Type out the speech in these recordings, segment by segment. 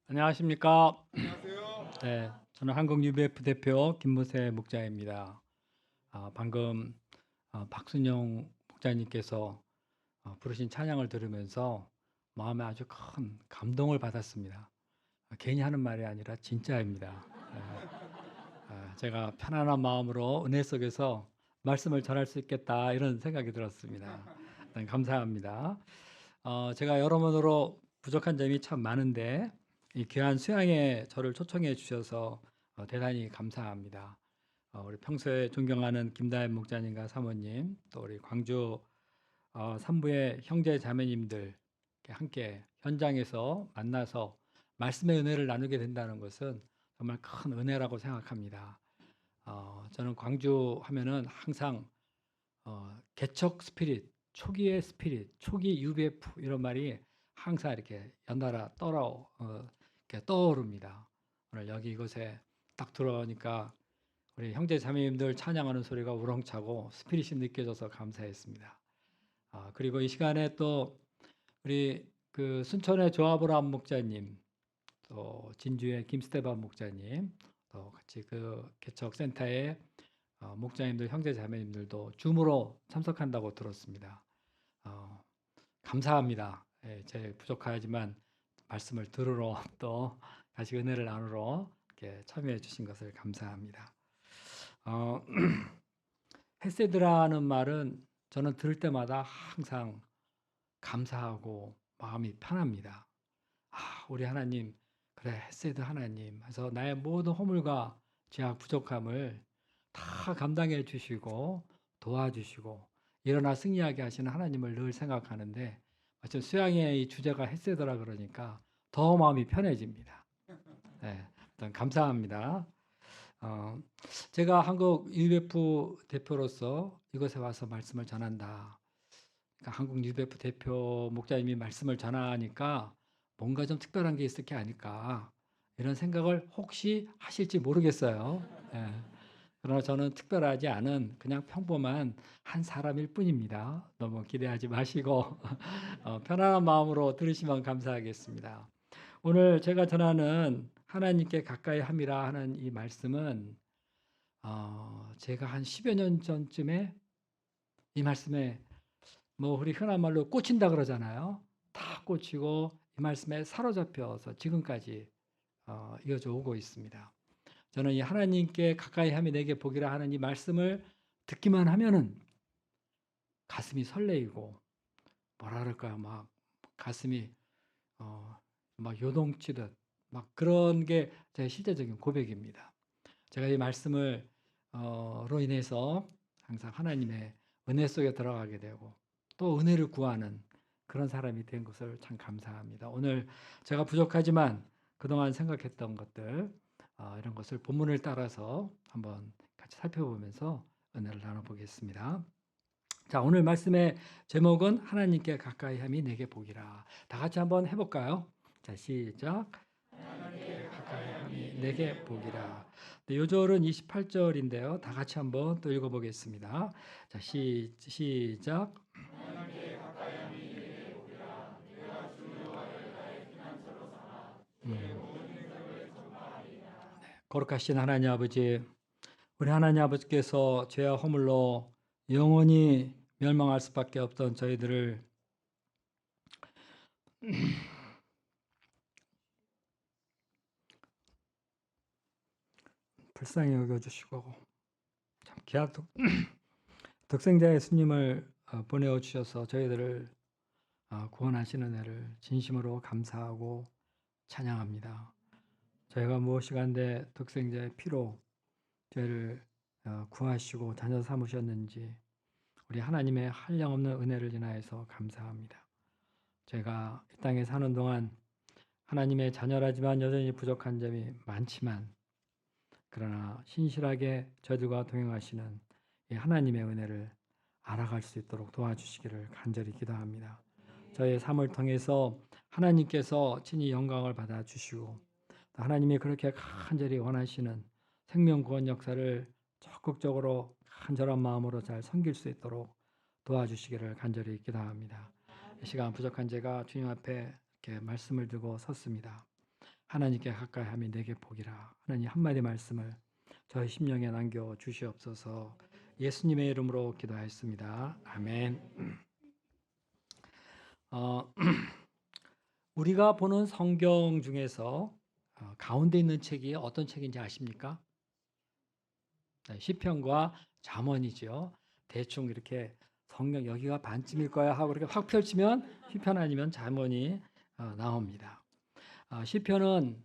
안녕하십니까? 안녕하세요. 네, 저는 한국 UBF 대표 김무세 목자입니다. 방금 박순영 목자님께서 부르신 찬양을 들으면서 마음에 아주 큰 감동을 받았습니다. 괜히 하는 말이 아니라 진짜입니다. 제가 편안한 마음으로 은혜 속에서 말씀을 전할 수 있겠다 이런 생각이 들었습니다. 감사합니다. 제가 여러모로 부족한 점이 참 많은데 이 귀한 수양에 저를 초청해 주셔서 대단히 감사합니다. 우리 평소에 존경하는 김다현 목자님과 사모님, 또 우리 광주 산부의 형제 자매님들 함께 현장에서 만나서 말씀의 은혜를 나누게 된다는 것은 정말 큰 은혜라고 생각합니다. 저는 광주 하면은 항상 개척 스피릿, 초기의 스피릿, 초기 UBF 이런 말이 항상 이렇게 연달아 이렇게 떠오릅니다. 오늘 여기 이곳에 딱 들어오니까 우리 형제 자매님들 찬양하는 소리가 우렁차고 스피릿이 느껴져서 감사했습니다. 그리고 이 시간에 또 우리 그 순천의 조아브람 목자님, 또 진주의 김스테반 목자님, 또 같이 그 개척센터에 목자님들, 형제 자매님들도 줌으로 참석한다고 들었습니다. 어, 감사합니다. 예, 제 부족하지만 말씀을 들으러 또 다시 은혜를 나누러 이렇게 참여해 주신 것을 감사합니다. 어, 헤세드라는 말은 저는 들을 때마다 항상 감사하고 마음이 편합니다. 우리 하나님, 그래, 헤세드 하나님. 그래서 나의 모든 허물과 죄악 부족함을 다 감당해 주시고 도와주시고 일어나 승리하게 하시는 하나님을 늘 생각하는데 마침 수양의 이 주제가 헤세드라 그러니까 더 마음이 편해집니다. 네, 일단 감사합니다. 어, 제가 한국 UBF 대표로서 이곳에 와서 말씀을 전한다. 그러니까 한국 UBF 대표 목자님이 말씀을 전하니까 뭔가 좀 특별한 게 있을 게 아닐까 이런 생각을 혹시 하실지 모르겠어요. 예. 그러나 저는 특별하지 않은 그냥 평범한 한 사람일 뿐입니다. 너무 기대하지 마시고 편안한 마음으로 들으시면 감사하겠습니다. 오늘 제가 전하는 하나님께 가까이 함이라 하는 이 말씀은 제가 한 10여 년 전쯤에 이 말씀에 뭐 우리 흔한 말로 꽂힌다 그러잖아요. 다 꽂히고 이 말씀에 사로잡혀서 지금까지 이어져 오고 있습니다. 저는 이 하나님께 가까이 함이 내게 복이라 하는 이 말씀을 듣기만 하면은 가슴이 설레이고 뭐라 그럴까요? 막 가슴이 막 요동치듯 막 그런 게 제 실제적인 고백입니다. 제가 이 말씀을 로 인해서 항상 하나님의 은혜 속에 들어가게 되고 또 은혜를 구하는 그런 사람이 된 것을 참 감사합니다. 오늘 제가 부족하지만 그동안 생각했던 것들 이런 것을 본문을 따라서 한번 같이 살펴보면서 은혜를 나눠보겠습니다. 자, 오늘 말씀의 제목은 하나님께 가까이 함이 내게 복이라. 다 같이 한번 해볼까요? 자, 시작. 가까이 함이 내게 복이라. 네, 요절은 28절인데요. 다 같이 한번 또 읽어보겠습니다. 자, 시작. 거룩하신 하나님 아버지, 우리 하나님 아버지께서 죄와 허물로 영원히 멸망할 수밖에 없던 저희들을 불쌍히 여겨주시고 참 귀한 독생자 예수님을 보내어 주셔서 저희들을 구원하시는 애를 진심으로 감사하고 찬양합니다. 저희가 무엇이간데 독생자의 피로 저희를 구하시고 자녀 삼으셨는지 우리 하나님의 한량없는 은혜를 인하여서 감사합니다. 제가 이 땅에 사는 동안 하나님의 자녀라지만 여전히 부족한 점이 많지만 그러나 신실하게 저희들과 동행하시는 이 하나님의 은혜를 알아갈 수 있도록 도와주시기를 간절히 기도합니다. 저의 삶을 통해서 하나님께서 친히 영광을 받아 주시고 하나님이 그렇게 간절히 원하시는 생명 구원 역사를 적극적으로 간절한 마음으로 잘 섬길 수 있도록 도와주시기를 간절히 기도합니다. 이 시간 부족한 제가 주님 앞에 이렇게 말씀을 들고 섰습니다. 하나님께 가까이 함이 내게 복이라. 하나님 한마디 말씀을 저희 심령에 남겨 주시옵소서. 예수님의 이름으로 기도하였습니다. 아멘. 우리가 보는 성경 중에서 가운데 있는 책이 어떤 책인지 아십니까? 네, 시편과 잠언이죠. 대충 이렇게 성경 여기가 반쯤일 거야 하고 이렇게 확 펼치면 시편 아니면 잠언이 나옵니다. 시편은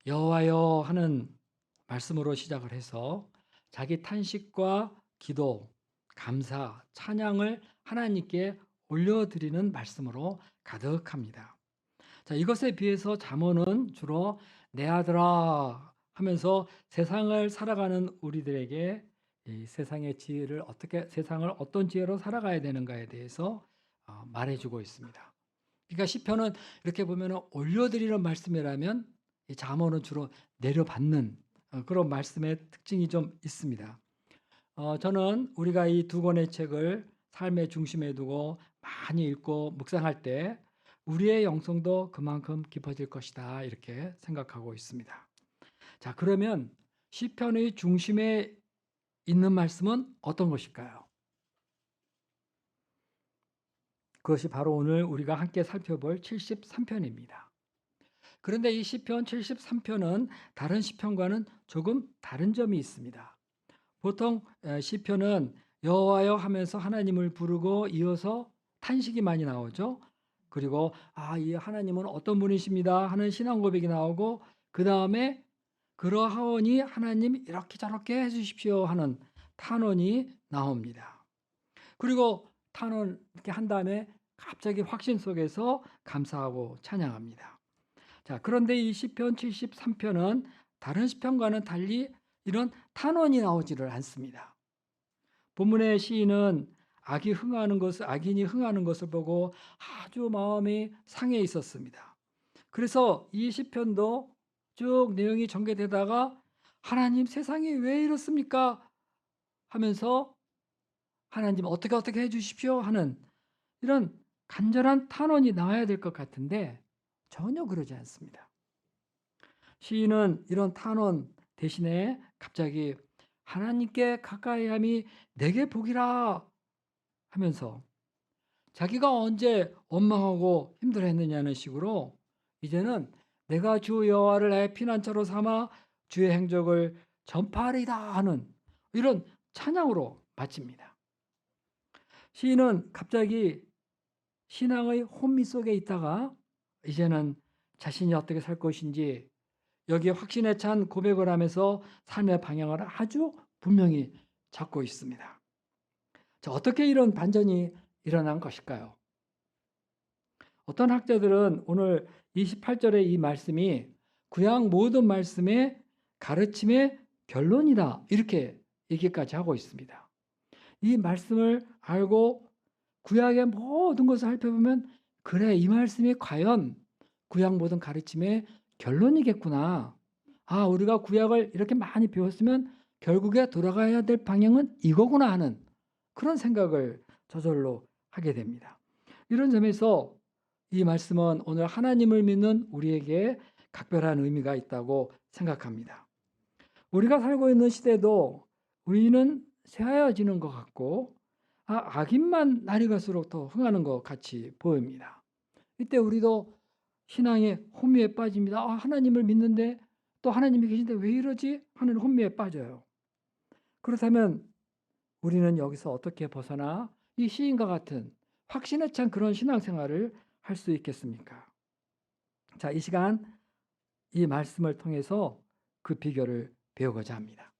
여호와여 하는 말씀으로 시작을 해서 자기 탄식과 기도, 감사, 찬양을 하나님께 올려드리는 말씀으로 가득합니다. 자, 이것에 비해서 잠언은 주로 내 아들아 하면서 세상을 살아가는 우리들에게 이 세상의 지혜를 세상을 어떤 지혜로 살아가야 되는가에 대해서 말해주고 있습니다. 그러니까 시편은 이렇게 보면 올려드리는 말씀이라면 이 잠언은 주로 내려받는 그런 말씀의 특징이 좀 있습니다. 저는 우리가 이 두 권의 책을 삶의 중심에 두고 많이 읽고 묵상할 때 우리의 영성도 그만큼 깊어질 것이다 이렇게 생각하고 있습니다. 자, 그러면 시편의 중심에 있는 말씀은 어떤 것일까요? 그것이 바로 오늘 우리가 함께 살펴볼 73편입니다. 그런데 이 시편 73편은 다른 시편과는 조금 다른 점이 있습니다. 보통 시편은 여호와여 하면서 하나님을 부르고 이어서 탄식이 많이 나오죠. 그리고 이 하나님은 어떤 분이십니다 하는 신앙 고백이 나오고 그 다음에 그러하오니 하나님 이렇게 저렇게 해주십시오 하는 탄원이 나옵니다. 그리고 탄원 이렇게 한 다음에 갑자기 확신 속에서 감사하고 찬양합니다. 자, 그런데 이 시편 73편은 다른 시편과는 달리 이런 탄원이 나오지를 않습니다. 본문의 시인은 악인이 흥하는 것을 보고 아주 마음이 상해 있었습니다. 그래서 이 시편도 쭉 내용이 전개되다가 하나님 세상이 왜 이렇습니까? 하면서 하나님 어떻게 해주십시오 하는 이런 간절한 탄원이 나와야 될 것 같은데 전혀 그러지 않습니다. 시인은 이런 탄원 대신에 갑자기 하나님께 가까이함이 내게 복이라 하면서 자기가 언제 원망하고 힘들어했느냐는 식으로 이제는 내가 주 여호와를 나의 피난처로 삼아 주의 행적을 전파하리이다 하는 이런 찬양으로 마칩니다. 시인은 갑자기 신앙의 혼미 속에 있다가 이제는 자신이 어떻게 살 것인지 여기에 확신에 찬 고백을 하면서 삶의 방향을 아주 분명히 잡고 있습니다. 자, 어떻게 이런 반전이 일어난 것일까요? 어떤 학자들은 오늘 28절의 이 말씀이 구약 모든 말씀의 가르침의 결론이다 이렇게 얘기까지 하고 있습니다. 이 말씀을 알고 구약의 모든 것을 살펴보면 그래 이 말씀이 과연 구약 모든 가르침의 결론이겠구나. 우리가 구약을 이렇게 많이 배웠으면 결국에 돌아가야 될 방향은 이거구나 하는 그런 생각을 저절로 하게 됩니다. 이런 점에서 이 말씀은 오늘 하나님을 믿는 우리에게 각별한 의미가 있다고 생각합니다. 우리가 살고 있는 시대도 의인은 쇠하여지는 것 같고 악인만 날이 갈수록 더 흥하는 것 같이 보입니다. 이때 우리도 신앙의 혼미에 빠집니다. 하나님을 믿는데 또 하나님이 계신데 왜 이러지? 하는 혼미에 빠져요. 그렇다면 우리는 여기서 어떻게 벗어나 이 시인과 같은 확신에 찬 그런 신앙생활을 할 수 있겠습니까? 자, 이 시간 이 말씀을 통해서 그 비결을 배우고자 합니다.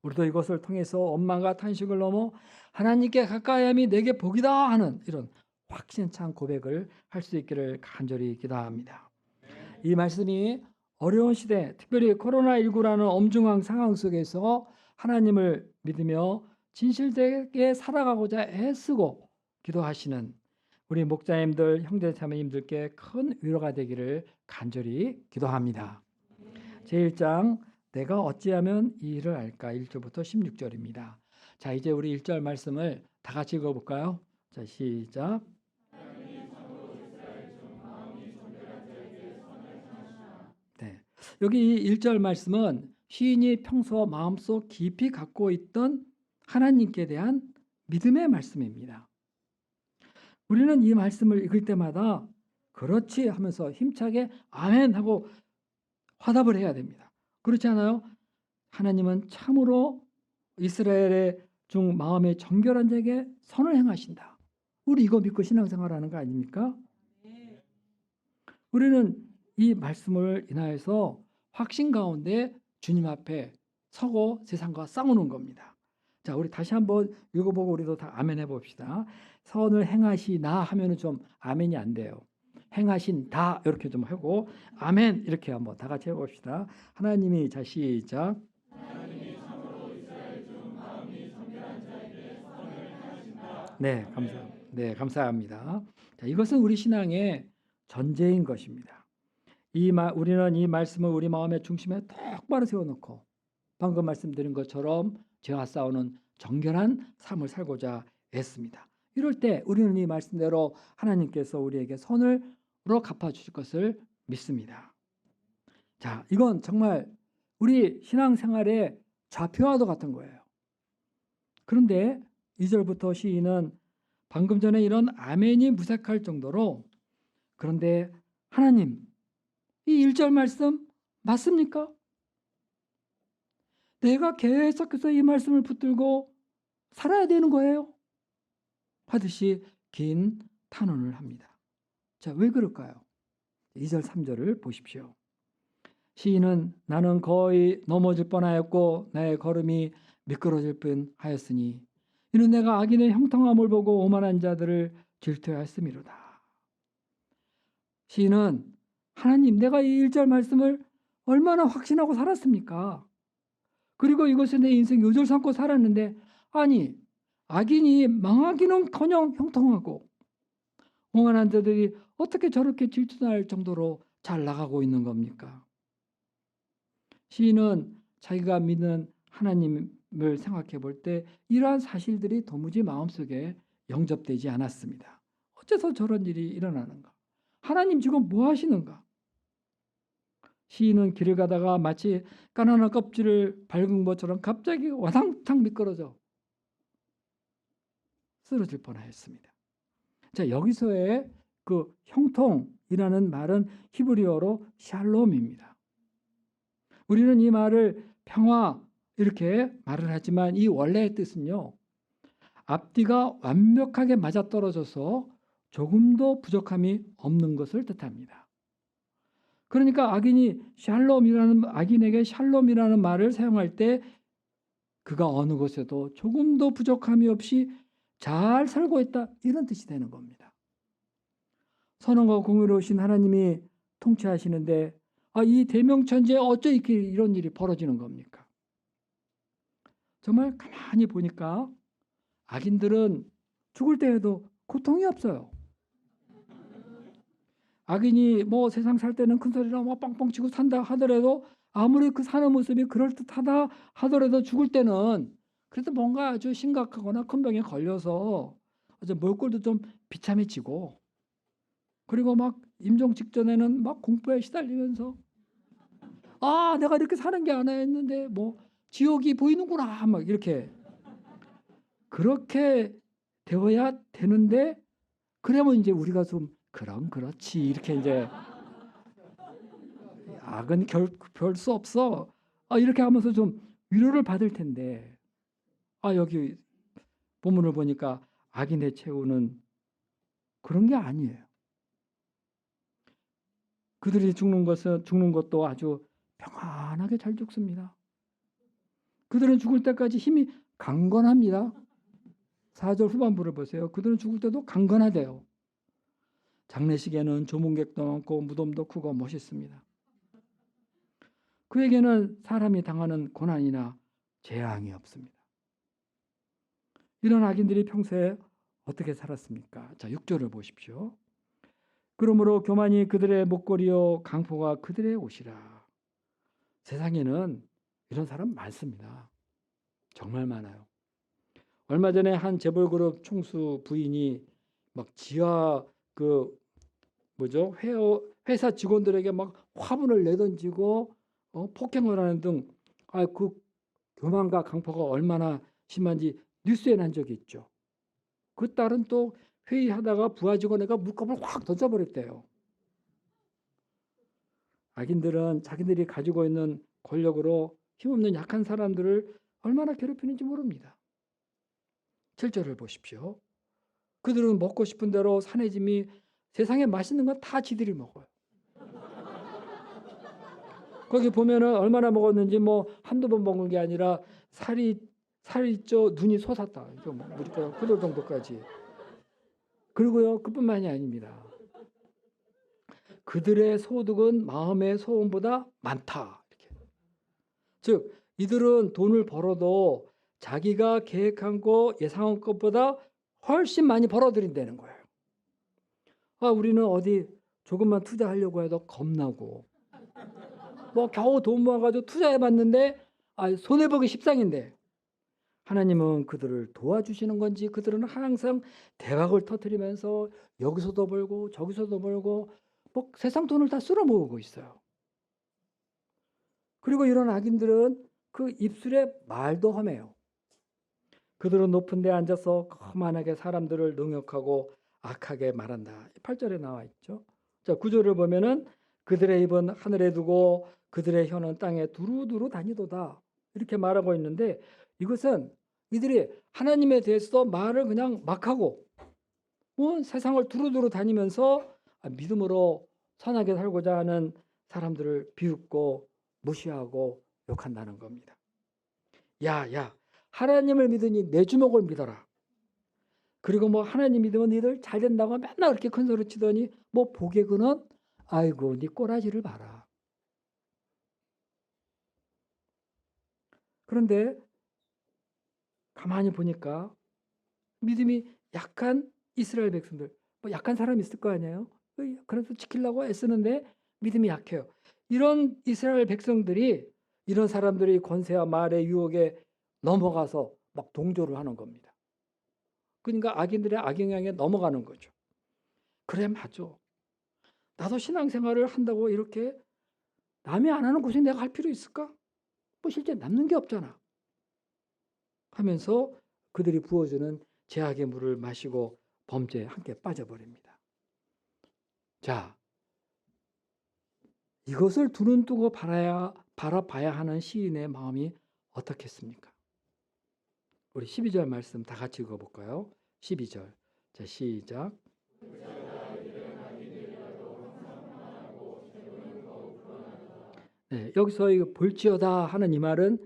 우리도 이것을 통해서 원망과 탄식을 넘어 하나님께 가까이함이 내게 복이다 하는 이런 확신찬 고백을 할 수 있기를 간절히 기도합니다. 이 말씀이 어려운 시대, 특별히 코로나19라는 엄중한 상황 속에서 하나님을 믿으며 진실되게 살아가고자 애쓰고 기도하시는 우리 목자님들, 형제자매님들께 큰 위로가 되기를 간절히 기도합니다. 제1장 내가 어찌하면 이 일을 알까 1절부터 16절입니다. 자, 이제 우리 1절 말씀을 다 같이 읽어볼까요? 자, 시작. 여기 1절 말씀은 시인이 평소 마음속 깊이 갖고 있던 하나님께 대한 믿음의 말씀입니다. 우리는 이 말씀을 읽을 때마다 그렇지 하면서 힘차게 아멘 하고 화답을 해야 됩니다. 그렇지 않아요? 하나님은 참으로 이스라엘의 중 마음에 정결한 자에게 선을 행하신다. 우리 이거 믿고 신앙생활하는 거 아닙니까? 우리는 이 말씀을 인하여서 확신 가운데 주님 앞에 서고 세상과 싸우는 겁니다. 자, 우리 다시 한번 읽어보고 우리도 다 아멘 해봅시다. 선을 행하시나 하면은 좀 아멘이 안 돼요. 행하신다 이렇게 좀 하고 아멘 이렇게 한번 다 같이 해봅시다. 하나님이 자 시작. 네, 감사합니다. 자, 이것은 우리 신앙의 전제인 것입니다. 우리는 이 말씀을 우리 마음의 중심에 똑바로 세워놓고 방금 말씀드린 것처럼 죄와 싸우는 정결한 삶을 살고자 했습니다. 이럴 때 우리는 이 말씀대로 하나님께서 우리에게 선으로 갚아주실 것을 믿습니다. 자, 이건 정말 우리 신앙생활의 좌표와도 같은 거예요. 그런데 2절부터 시인은 방금 전에 이런 아멘이 무색할 정도로 그런데 하나님 이 1절 말씀 맞습니까? 내가 계속해서 이 말씀을 붙들고 살아야 되는 거예요? 하듯이 긴 탄원을 합니다. 자, 왜 그럴까요? 2절 3절을 보십시오. 시인은 나는 거의 넘어질 뻔하였고 나의 걸음이 미끄러질 뻔하였으니 이는 내가 악인의 형통함을 보고 오만한 자들을 질투하였음이로다. 시인은 하나님 내가 이 1절 말씀을 얼마나 확신하고 살았습니까? 그리고 이것을 내 인생 요절 삼고 살았는데 아니 악인이 망하기는커녕 형통하고 오만한 자들이 어떻게 저렇게 질투할 정도로 잘 나가고 있는 겁니까? 시인은 자기가 믿는 하나님을 생각해 볼 때 이러한 사실들이 도무지 마음속에 영접되지 않았습니다. 어째서 저런 일이 일어나는가? 하나님 지금 뭐 하시는가? 시인은 길을 가다가 마치 가난한 껍질을 밟은 것처럼 갑자기 와당탕 미끄러져 쓰러질 뻔하였습니다. 자, 여기서의 그 형통이라는 말은 히브리어로 샬롬입니다. 우리는 이 말을 평화 이렇게 말을 하지만 이 원래의 뜻은요. 앞뒤가 완벽하게 맞아떨어져서 조금도 부족함이 없는 것을 뜻합니다. 그러니까 악인에게 샬롬이라는 말을 사용할 때 그가 어느 곳에도 조금도 부족함이 없이 잘 살고 있다 이런 뜻이 되는 겁니다. 선언과 공의로우신 하나님이 통치하시는데 이 대명천지에 어째 이렇게 이런 일이 벌어지는 겁니까? 정말 가만히 보니까 악인들은 죽을 때에도 고통이 없어요. 악인이 뭐 세상 살 때는 큰 소리로 뭐 뻥뻥 치고 산다 하더라도 아무리 그 사는 모습이 그럴듯하다 하더라도 죽을 때는 그래도 뭔가 아주 심각하거나 큰 병에 걸려서 몰골도 좀 비참해지고 그리고 막 임종 직전에는 막 공포에 시달리면서 내가 이렇게 사는 게 아니었는데 뭐 지옥이 보이는구나 막 이렇게 그렇게 되어야 되는데 그러면 이제 우리가 좀 그럼 그렇지 이렇게 이제 악은 별 수 없어 이렇게 하면서 좀 위로를 받을 텐데 여기 본문을 보니까 악인의 최후는 그런 게 아니에요. 그들이 죽는 것도 아주 평안하게 잘 죽습니다. 그들은 죽을 때까지 힘이 강건합니다. 4절 후반부를 보세요. 그들은 죽을 때도 강건하대요. 장례식에는 조문객도 많고 무덤도 크고 멋있습니다. 그에게는 사람이 당하는 고난이나 재앙이 없습니다. 이런 악인들이 평소에 어떻게 살았습니까? 자, 6절을 보십시오. 그러므로 교만이 그들의 목걸이요 강포가 그들의 옷이라. 세상에는 이런 사람 많습니다. 정말 많아요. 얼마 전에 한 재벌그룹 총수 부인이 막 지하 회사 직원들에게 막 화분을 내던지고 폭행을 하는 등 그 교만과 강포가 얼마나 심한지 뉴스에 난 적이 있죠. 그 딸은 또 회의하다가 부하 직원에게 물컵을 확 던져버렸대요. 악인들은 자기들이 가지고 있는 권력으로 힘없는 약한 사람들을 얼마나 괴롭히는지 모릅니다. 7절을 보십시오. 그들은 먹고 싶은 대로 사내짐이 세상에 맛있는 건 다 지들이 먹어요. 거기 보면은 얼마나 먹었는지 뭐 한두 번 먹은 게 아니라 살이 쪄 눈이 솟았다. 이거 뭐 그럴 정도까지. 그리고요, 그뿐만이 아닙니다. 그들의 소득은 마음의 소원보다 많다. 이렇게. 즉, 이들은 돈을 벌어도 자기가 계획한 거 예상한 것보다 훨씬 많이 벌어들인다는 거예요. 우리는 어디 조금만 투자하려고 해도 겁나고 뭐 겨우 돈 모아가지고 투자해봤는데 손해보기 십상인데 하나님은 그들을 도와주시는 건지 그들은 항상 대박을 터뜨리면서 여기서도 벌고 저기서도 벌고 뭐 세상 돈을 다 쓸어모으고 있어요. 그리고 이런 악인들은 그 입술에 말도 험해요. 그들은 높은 데 앉아서 거만하게 사람들을 능욕하고 악하게 말한다. 8절에 나와 있죠. 자, 9절을 보면은 그들의 입은 하늘에 두고 그들의 혀는 땅에 두루두루 다니도다. 이렇게 말하고 있는데 이것은 이들이 하나님에 대해서 말을 그냥 막 하고 세상을 두루두루 다니면서 믿음으로 선하게 살고자 하는 사람들을 비웃고 무시하고 욕한다는 겁니다. 야, 하나님을 믿으니 내 주먹을 믿어라. 그리고 뭐 하나님 믿으면 니들 잘 된다고 맨날 그렇게 큰 소리 치더니 뭐 보개그는 아이고 니 꼬라지를 봐라. 그런데 가만히 보니까 믿음이 약한 이스라엘 백성들, 뭐 약한 사람이 있을 거 아니에요. 그래서 지키려고 애쓰는데 믿음이 약해요. 이런 이스라엘 백성들이 이런 사람들이 권세와 말의 유혹에 넘어가서 막 동조를 하는 겁니다. 그러니까 악인들의 악영향에 넘어가는 거죠. 그래 맞아. 나도 신앙생활을 한다고 이렇게 남이 안 하는 곳에 내가 할 필요 있을까? 뭐 실제 남는 게 없잖아. 하면서 그들이 부어주는 죄악의 물을 마시고 범죄에 함께 빠져버립니다. 자, 이것을 두 눈 뜨고 바라봐야 하는 시인의 마음이 어떻겠습니까? 우리 12절 말씀 다 같이 읽어볼까요? 12절. 자, 시작. 네, 여기서 이 볼지어다 하는 이 말은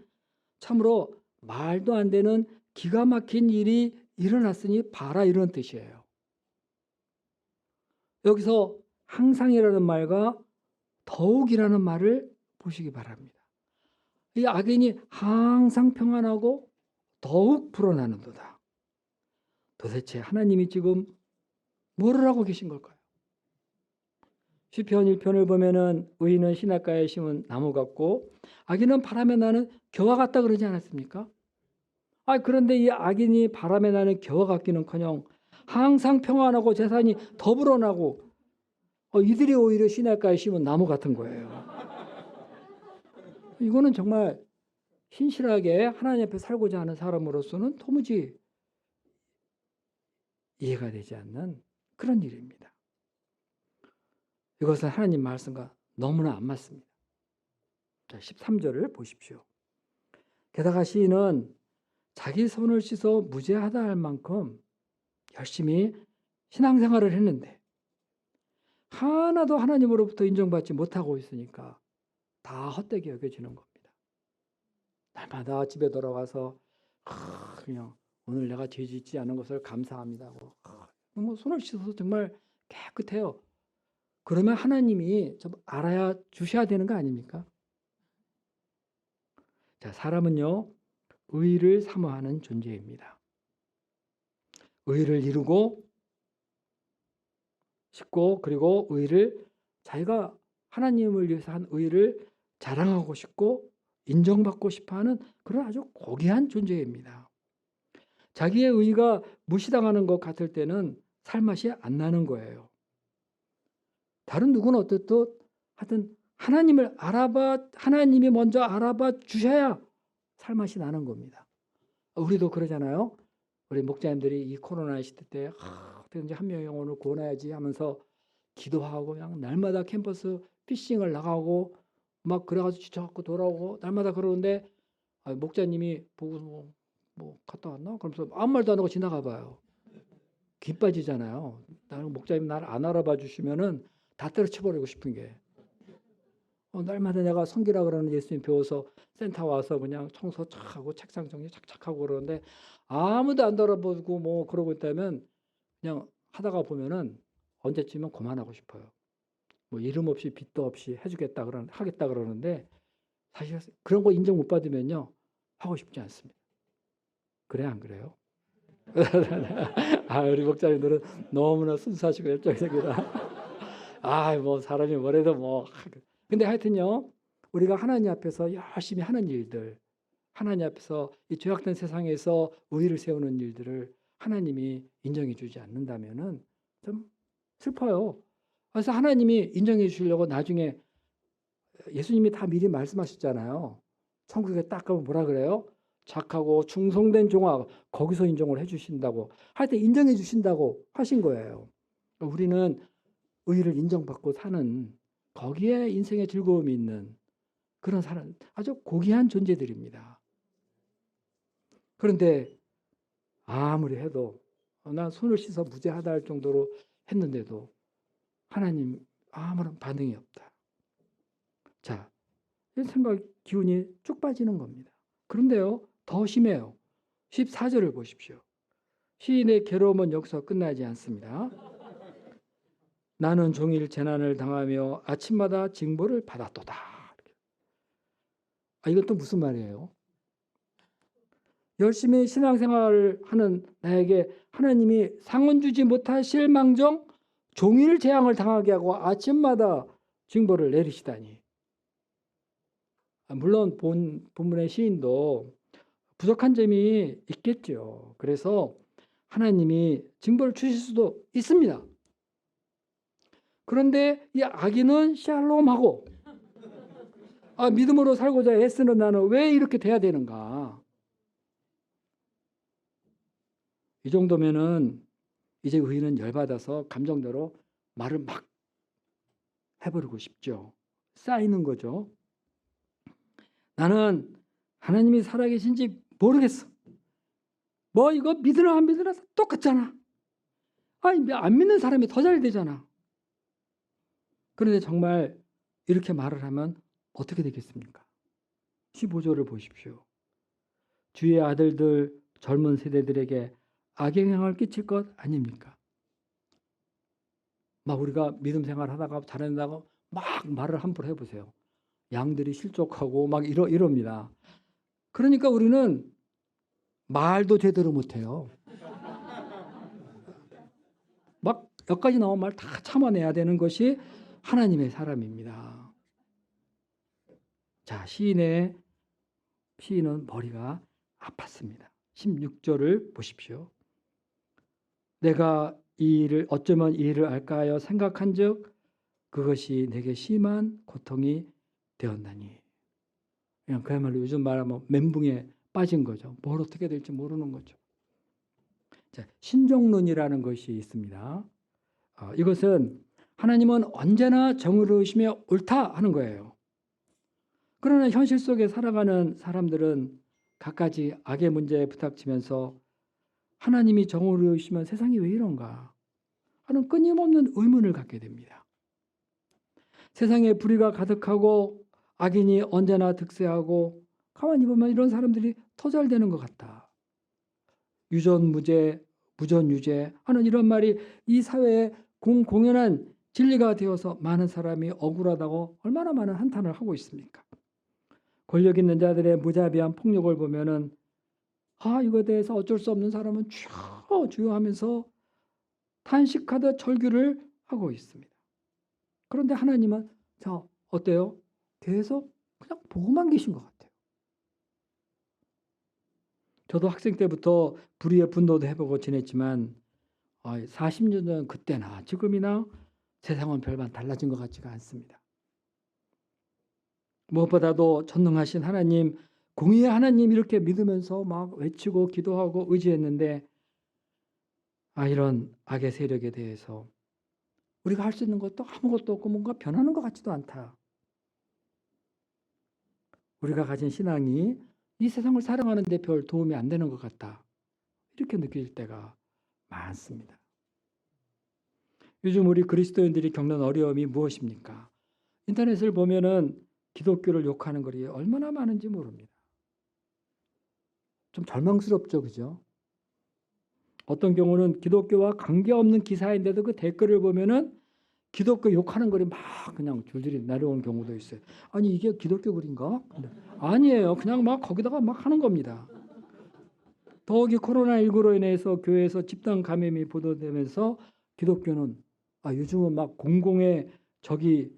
참으로 말도 안 되는 기가 막힌 일이 일어났으니 봐라 이런 뜻이에요. 여기서 항상이라는 말과 더욱이라는 말을 보시기 바랍니다. 이 악인이 항상 평안하고 더욱 불어나는도다. 도대체 하나님이 지금 뭐를 하고 계신 걸까요? 시편 1편을 보면은 의인은 시냇가에 심은 나무 같고 악인은 바람에 나는 겨와 같다 그러지 않았습니까? 그런데 이 악인이 바람에 나는 겨와 같기는커녕 항상 평안하고 재산이 더 불어나고 이들이 오히려 시냇가에 심은 나무 같은 거예요. 이거는 정말 신실하게 하나님 앞에 살고자 하는 사람으로서는 도무지 이해가 되지 않는 그런 일입니다. 이것은 하나님 말씀과 너무나 안 맞습니다. 자, 13절을 보십시오. 게다가 시인은 자기 손을 씻어 무죄하다 할 만큼 열심히 신앙생활을 했는데 하나도 하나님으로부터 인정받지 못하고 있으니까 다 헛되게 여겨지는 겁니다. 날마다 집에 돌아와서 그냥 오늘 내가 죄 짓지 않은 것을 감사합니다고 뭐 손을 씻어서 정말 깨끗해요. 그러면 하나님이 좀 알아야 주셔야 되는 거 아닙니까? 자, 사람은요 의를 사모하는 존재입니다. 의를 이루고 싶고 그리고 의를 자기가 하나님을 위해서 한 의를 자랑하고 싶고 인정받고 싶어하는 그런 아주 고귀한 존재입니다. 자기의 의가 무시당하는 것 같을 때는 살맛이 안 나는 거예요. 다른 누구는 어떻든 하여튼 하나님이 먼저 알아봐 주셔야 살맛이 나는 겁니다. 우리도 그러잖아요. 우리 목자님들이 이 코로나 시대 때 어떻게든지 한 명의 영혼을 구원해야지 하면서 기도하고 그냥 날마다 캠퍼스 피싱을 나가고 막 그래가지고 지쳐갖고 돌아오고 날마다 그러는데 목자님이 보고 뭐 갔다 왔나? 그러면서 아무 말도 안 하고 지나가 봐요. 기 빠지잖아요. 나는 목자님 나를 안 알아봐 주시면은 다 때려쳐버리고 싶은 게. 날마다 내가 성기라 그러는 예수님 배워서 센터 와서 그냥 청소 착 하고 책상 정리 착착 하고 그러는데 아무도 안 알아보고 뭐 그러고 있다면 그냥 하다가 보면은 언제쯤은 그만하고 싶어요. 뭐 이름 없이 빚도 없이 하겠다 그러는데 사실 그런 거 인정 못 받으면요 하고 싶지 않습니다. 그래 안 그래요? 우리 목사님들은 너무나 순수하시고 열정적이다. 뭐 사람이 뭐래도 뭐 근데 하여튼요 우리가 하나님 앞에서 열심히 하는 일들, 하나님 앞에서 이 죄악된 세상에서 의의를 세우는 일들을 하나님이 인정해 주지 않는다면은 좀 슬퍼요. 그래서 하나님이 인정해 주시려고 나중에 예수님이 다 미리 말씀하셨잖아요. 천국에 딱 가면 뭐라 그래요? 착하고 충성된 종아, 거기서 인정을 해 주신다고. 하여튼 인정해 주신다고 하신 거예요. 우리는 의의를 인정받고 사는 거기에 인생의 즐거움이 있는 그런 사람, 아주 고귀한 존재들입니다. 그런데 아무리 해도 난 손을 씻어 무죄하다 할 정도로 했는데도 하나님 아무런 반응이 없다. 자, 이 생각 기운이 쭉 빠지는 겁니다. 그런데요, 더 심해요. 14절을 보십시오. 시인의 괴로움은 여기서 끝나지 않습니다. 나는 종일 재난을 당하며 아침마다 징벌을 받았도다. 이건 또 무슨 말이에요? 열심히 신앙생활을 하는 나에게 하나님이 상은 주지 못하실 망정 종일 재앙을 당하게 하고 아침마다 징벌을 내리시다니. 물론 본문의 시인도 부족한 점이 있겠죠. 그래서 하나님이 징벌을 주실 수도 있습니다. 그런데 이 악인은 샬롬하고 믿음으로 살고자 애쓰는 나는 왜 이렇게 돼야 되는가? 이 정도면은 이제 의인은 열받아서 감정대로 말을 막 해버리고 싶죠. 쌓이는 거죠. 나는 하나님이 살아계신지 모르겠어. 뭐 이거 믿으나 안 믿으나 똑같잖아. 안 믿는 사람이 더 잘 되잖아. 그런데 정말 이렇게 말을 하면 어떻게 되겠습니까? 15절을 보십시오. 주의 아들들 젊은 세대들에게 악영향을 끼칠 것 아닙니까? 막 우리가 믿음 생활 하다가 잘한다고 막 말을 함부로 해보세요. 양들이 실족하고 막 이럽니다. 그러니까 우리는 말도 제대로 못해요. 막 여기까지 나온 말 다 참아내야 되는 것이 하나님의 사람입니다. 자, 시인은 머리가 아팠습니다. 16절을 보십시오. 내가 어쩌면 이 일을 알까 하여 생각한즉 그것이 내게 심한 고통이 되었나니. 그냥 그야말로 요즘 말하면 멘붕에 빠진 거죠. 뭘 어떻게 될지 모르는 거죠. 자, 신종론이라는 것이 있습니다. 이것은 하나님은 언제나 정의로우시며 옳다 하는 거예요. 그러나 현실 속에 살아가는 사람들은 갖가지 악의 문제에 부닥치면서 하나님이 정의로우시면 세상이 왜 이런가 하는 끊임없는 의문을 갖게 됩니다. 세상에 불의가 가득하고 악인이 언제나 득세하고 가만히 보면 이런 사람들이 더 잘 되는 것 같다. 유전무죄, 무전유죄 하는 이런 말이 이 사회에 공연한 진리가 되어서 많은 사람이 억울하다고 얼마나 많은 한탄을 하고 있습니까? 권력 있는 자들의 무자비한 폭력을 보면은 이거에 대해서 어쩔 수 없는 사람은 주여 하면서 탄식하듯 절규를 하고 있습니다. 그런데 하나님은 어때요? 계속 그냥 보고만 계신 것 같아요. 저도 학생 때부터 불의의 분노도 해보고 지냈지만 40년 전 그때나 지금이나 세상은 별반 달라진 것 같지가 않습니다. 무엇보다도 전능하신 하나님, 공의의 하나님 이렇게 믿으면서 막 외치고 기도하고 의지했는데 이런 악의 세력에 대해서 우리가 할 수 있는 것도 아무것도 없고 뭔가 변하는 것 같지도 않다. 우리가 가진 신앙이 이 세상을 살아가는 데 별 도움이 안 되는 것 같다. 이렇게 느낄 때가 많습니다. 요즘 우리 그리스도인들이 겪는 어려움이 무엇입니까? 인터넷을 보면은 기독교를 욕하는 글이 얼마나 많은지 모릅니다. 좀 절망스럽죠, 그죠? 어떤 경우는 기독교와 관계없는 기사인데도 그 댓글을 보면은 기독교 욕하는 글이 막 그냥 줄줄이 내려오는 경우도 있어요. 아니 이게 기독교 글인가? 아니에요. 그냥 막 거기다가 막 하는 겁니다. 더욱이 코로나19로 인해서 교회에서 집단 감염이 보도되면서 기독교는 요즘은 막 공공의 적이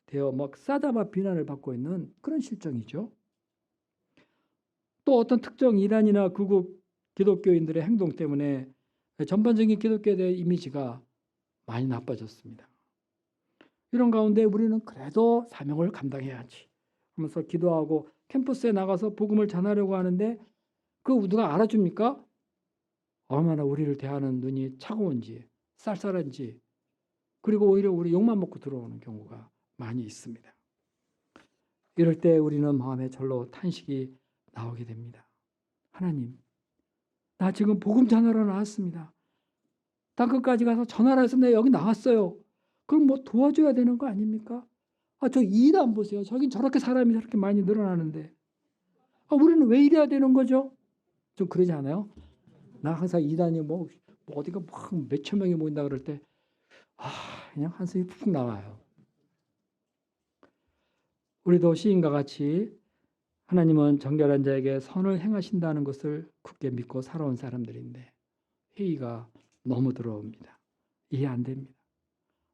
되어 막 싸잡아 비난을 받고 있는 그런 실정이죠. 또 어떤 특정 이단이나 극우 기독교인들의 행동 때문에 전반적인 기독교에 대한 이미지가 많이 나빠졌습니다. 이런 가운데 우리는 그래도 사명을 감당해야지 하면서 기도하고 캠퍼스에 나가서 복음을 전하려고 하는데 그 누가 알아줍니까? 얼마나 우리를 대하는 눈이 차가운지 쌀쌀한지, 그리고 오히려 우리 욕만 먹고 들어오는 경우가 많이 있습니다. 이럴 때 우리는 마음에 절로 탄식이 나오게 됩니다. 하나님, 나 지금 복음 전하러 나왔습니다. 땅끝까지 가서 전하라 해서 내가 여기 나왔어요. 그럼 뭐 도와줘야 되는 거 아닙니까? 저 이단 보세요. 저긴 저렇게 사람이 저렇게 많이 늘어나는데 우리는 왜 이래야 되는 거죠? 좀 그러지 않아요? 나 항상 이단이 뭐 어디가 막 몇천 명이 모인다 그럴 때 그냥 한숨이 푹 나와요. 우리도 시인과 같이 하나님은 정결한 자에게 선을 행하신다는 것을 굳게 믿고 살아온 사람들인데 회의가 너무 들어옵니다. 이해 안 됩니다.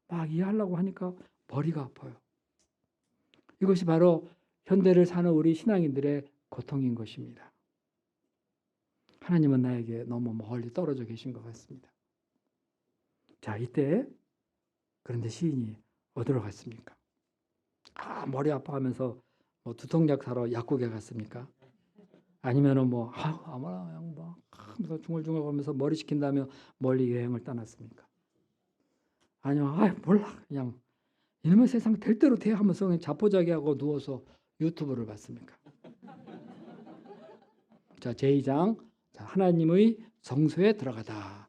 막 이해하려고 하니까 머리가 아파요. 이것이 바로 현대를 사는 우리 신앙인들의 고통인 것입니다. 하나님은 나에게 너무 멀리 떨어져 계신 것 같습니다. 자, 이때 그런데 시인이 어디로 갔습니까? 머리 아파하면서 뭐 두통약 사러 약국에 갔습니까? 아니면은 뭐 아무나 그냥 뭐 하면서 중얼중얼 거리면서 머리 식힌다며 멀리 여행을 떠났습니까? 아니면 몰라 그냥 이놈의 세상 될 대로 돼 하면서 그냥 자포자기하고 누워서 유튜브를 봤습니까? 자, 제2장 하나님의 성소에 들어가다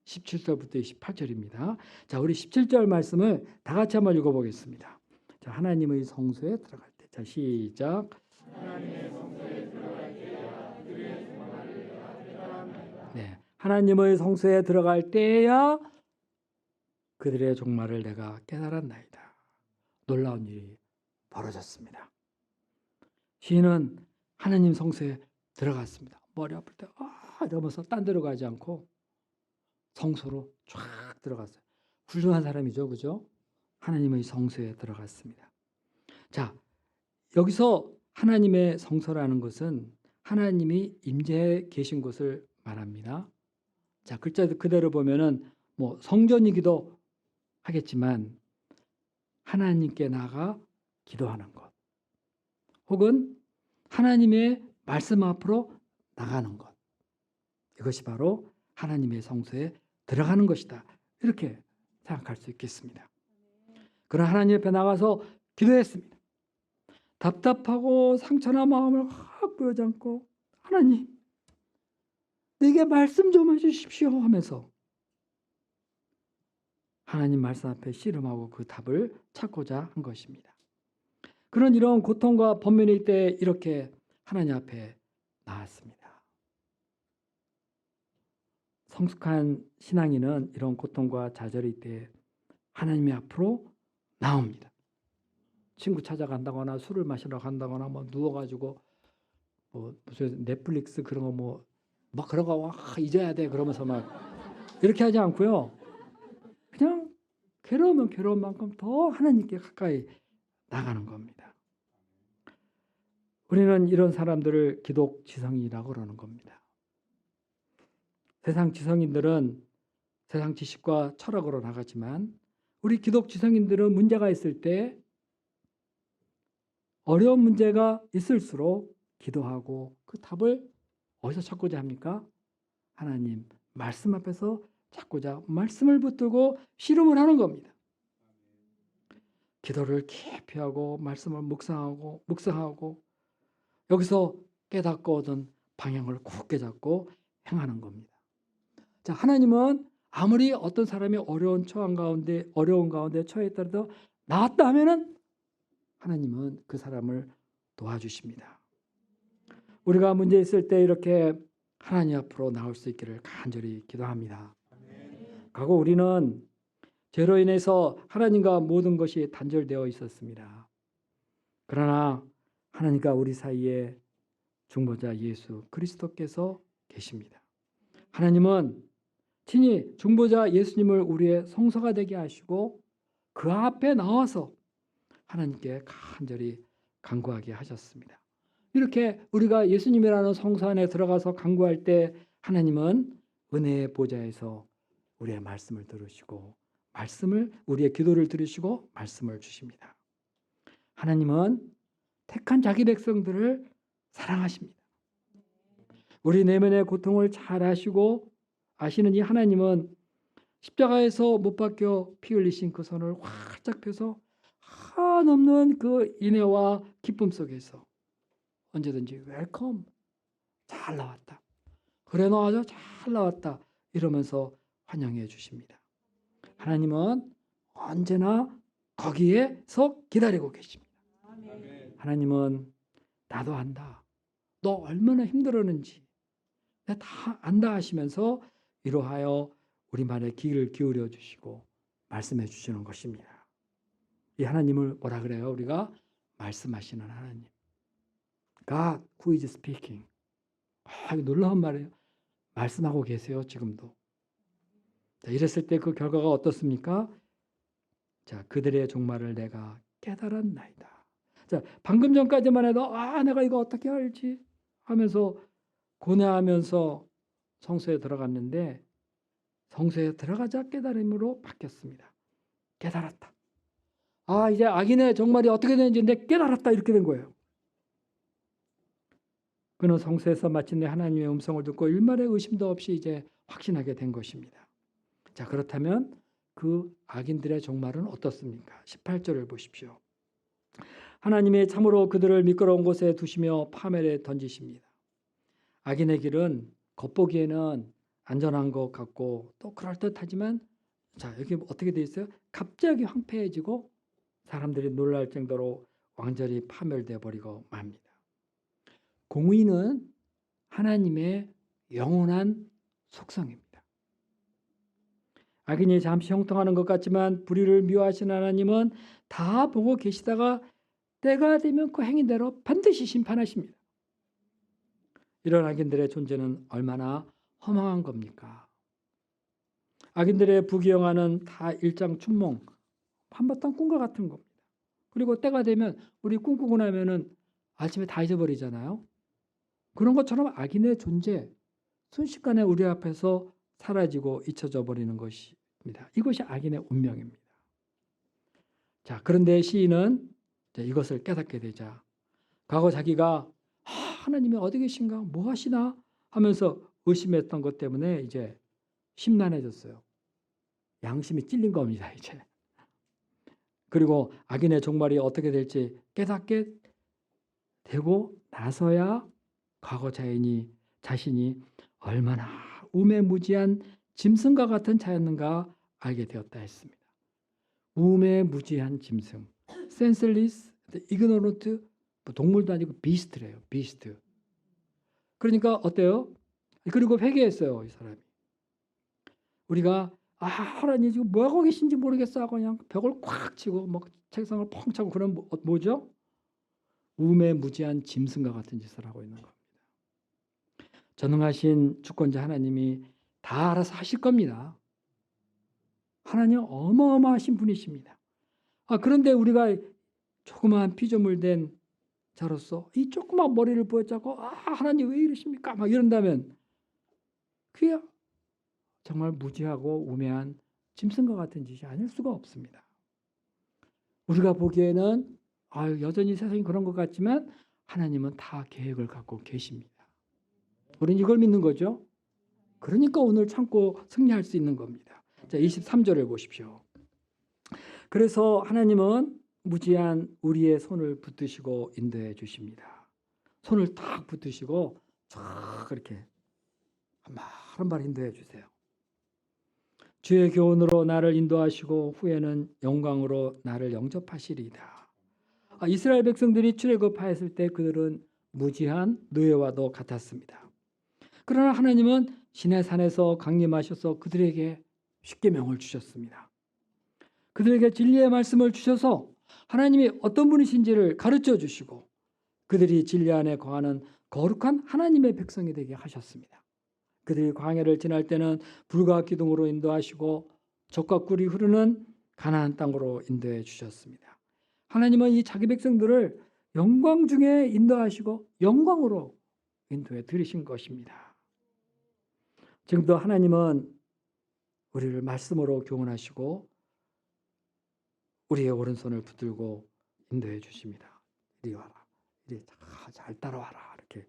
17절부터 28절입니다. 자, 우리 17절 말씀을 다 같이 한번 읽어보겠습니다. 자, 하나님의 성소에 들어갈 때. 자, 시작. 네, 하나님의 성소에 들어갈 때야 그들의 종말을 내가 깨달았나이다. 놀라운 일이 벌어졌습니다. 시인은 하나님 성소에 들어갔습니다. 머리 아플 때 이러면서 딴 데로 가지 않고 성소로 쫙 들어갔어요. 훌륭한 사람이죠, 그죠? 하나님의 성소에 들어갔습니다. 자, 여기서 하나님의 성소라는 것은 하나님이 임재해 계신 곳을 말합니다. 자, 글자 그대로 보면은 뭐 성전이기도 하겠지만 하나님께 나가 기도하는 것, 혹은 하나님의 말씀 앞으로 나가는 것, 이것이 바로 하나님의 성소에 들어가는 것이다. 이렇게 생각할 수 있겠습니다. 그러나 하나님 옆에 나가서 기도했습니다. 답답하고 상처나 마음을 확 보여잡고 하나님 내게 말씀 좀 해주십시오 하면서 하나님 말씀 앞에 씨름하고 그 답을 찾고자 한 것입니다. 그런 이런 고통과 번민일 때 이렇게 하나님 앞에 나왔습니다. 성숙한 신앙인은 이런 고통과 좌절일 때 하나님의 앞으로 나옵니다. 친구 찾아간다거나 술을 마시러 간다거나 뭐 누워가지고 뭐 무슨 넷플릭스 그런 거 뭐 그런 거 잊어야 돼 그러면서 막 이렇게 하지 않고요. 그냥 괴로우면 괴로운 만큼 더 하나님께 가까이 나가는 겁니다. 우리는 이런 사람들을 기독 지성이라고 그러는 겁니다. 세상 지성인들은 세상 지식과 철학으로 나가지만 우리 기독 지성인들은 문제가 있을 때 어려운 문제가 있을수록 기도하고 그 답을 어디서 찾고자 합니까? 하나님 말씀 앞에서 찾고자 말씀을 붙들고 씨름을 하는 겁니다. 기도를 깊이 하고 말씀을 묵상하고 여기서 깨닫고 얻은 방향을 굳게 잡고 행하는 겁니다. 자, 하나님은 아무리 어떤 사람이 어려운 가운데 처해 있더라도 나왔다 하면은 하나님은 그 사람을 도와주십니다. 우리가 문제 있을 때 이렇게 하나님 앞으로 나올 수 있기를 간절히 기도합니다. 과거 우리는 죄로 인해서 하나님과 모든 것이 단절되어 있었습니다. 그러나 하나님과 우리 사이에 중보자 예수 그리스도께서 계십니다. 하나님은 친히 중보자 예수님을 우리의 성소가 되게 하시고 그 앞에 나와서 하나님께 간절히 간구하게 하셨습니다. 이렇게 우리가 예수님이라는 성소 안에 들어가서 간구할 때 하나님은 은혜의 보좌에서 우리의 말씀을 들으시고 우리의 기도를 들으시고 말씀을 주십니다. 하나님은 택한 자기 백성들을 사랑하십니다. 우리 내면의 고통을 잘 아시는 이 하나님은 십자가에서 못 박혀 피 흘리신 그 손을 활짝 펴서 한없는 그 인애와 기쁨 속에서 언제든지 웰컴, 잘 나왔다. 그래 너 아주 잘 나왔다. 이러면서 환영해 주십니다. 하나님은 언제나 거기에서 기다리고 계십니다. 하나님은 나도 안다. 너 얼마나 힘들었는지 내가 다 안다 하시면서 위로하여 우리 말에 귀를 기울여 주시고 말씀해 주시는 것입니다. 이 하나님을 뭐라 그래요? 우리가 말씀하시는 하나님. God who is speaking. 놀라운 말이에요. 말씀하고 계세요. 지금도. 자, 이랬을 때 그 결과가 어떻습니까? 자, 그들의 종말을 내가 깨달았나이다. 자, 방금 전까지만 해도 내가 이거 어떻게 알지? 하면서 고뇌하면서 성소에 들어갔는데 성소에 들어가자 깨달음으로 바뀌었습니다. 깨달았다. 이제 악인의 종말이 어떻게 되는지 내 깨달았다. 이렇게 된 거예요. 그는 성소에서 마침내 하나님의 음성을 듣고 일말의 의심도 없이 이제 확신하게 된 것입니다. 자, 그렇다면 그 악인들의 종말은 어떻습니까? 18절을 보십시오. 하나님이 참으로 그들을 미끄러운 곳에 두시며 파멸에 던지십니다. 악인의 길은 겉보기에는 안전한 것 같고 또 그럴듯하지만 자, 여기 어떻게 되어 있어요? 갑자기 황폐해지고 사람들이 놀랄 정도로 완전히 파멸되어 버리고 맙니다. 공의는 하나님의 영원한 속성입니다. 악인이 잠시 형통하는 것 같지만 불의를 미워하시는 하나님은 다 보고 계시다가 때가 되면 그 행위대로 반드시 심판하십니다. 이런 악인들의 존재는 얼마나 허망한 겁니까? 악인들의 부귀영화는 다 일장춘몽, 한바탕 꿈과 같은 겁니다. 그리고 때가 되면 우리 꿈꾸고 나면은 아침에 다 잊어버리잖아요. 그런 것처럼 악인의 존재, 순식간에 우리 앞에서 사라지고 잊혀져 버리는 것입니다. 이것이 악인의 운명입니다. 자, 그런데 시인은 이것을 깨닫게 되자 과거 자기가 하나님이 어디 계신가? 뭐 하시나? 하면서 의심했던 것 때문에 이제 심란해졌어요. 양심이 찔린 겁니다, 이제. 그리고 악인의 종말이 어떻게 될지 깨닫게 되고 나서야 과거 자신이 얼마나 우매무지한 짐승과 같은 자였는가 알게 되었다 했습니다. 우매무지한 짐승, senseless, ignorant, 동물도 아니고 비스트래요. 비스트. 그러니까 어때요? 그리고 회개했어요, 이 사람이. 우리가 하나님 지금 뭐 하고 계신지 모르겠어 하고 그냥 벽을 꽉 치고 막 책상을 펑 차고 그런 뭐죠? 우매무지한 짐승과 같은 짓을 하고 있는 겁니다. 전능하신 주권자 하나님이 다 알아서 하실 겁니다. 하나님 어마어마하신 분이십니다. 그런데 우리가 조그마한 피조물 된 자로서 이 조그마한 머리를 부여잡고 하나님 왜 이러십니까? 막 이런다면 그게 정말 무지하고 우매한 짐승과 같은 짓이 아닐 수가 없습니다. 우리가 보기에는 여전히 세상이 그런 것 같지만 하나님은 다 계획을 갖고 계십니다. 우리는 이걸 믿는 거죠. 그러니까 오늘 참고 승리할 수 있는 겁니다. 자, 23절을 보십시오. 그래서 하나님은 무지한 우리의 손을 붙드시고 인도해 주십니다. 손을 딱 붙드시고 쫙 그렇게 한 발 인도해 주세요. 주의 교훈으로 나를 인도하시고 후에는 영광으로 나를 영접하시리이다. 이스라엘 백성들이 출애굽하였을 때 그들은 무지한 노예와도 같았습니다. 그러나 하나님은 시내산에서 강림하셔서 그들에게 십계명을 주셨습니다. 그들에게 진리의 말씀을 주셔서 하나님이 어떤 분이신지를 가르쳐 주시고 그들이 진리 안에 거하는 거룩한 하나님의 백성이 되게 하셨습니다. 그들이 광야를 지날 때는 불과 기둥으로 인도하시고 젖과 꿀이 흐르는 가나안 땅으로 인도해 주셨습니다. 하나님은 이 자기 백성들을 영광 중에 인도하시고 영광으로 인도해 드리신 것입니다. 지금도 하나님은 우리를 말씀으로 교훈하시고 우리의 오른손을 붙들고 인도해 주십니다. 이리 와라. 이리 잘 따라와라. 이렇게.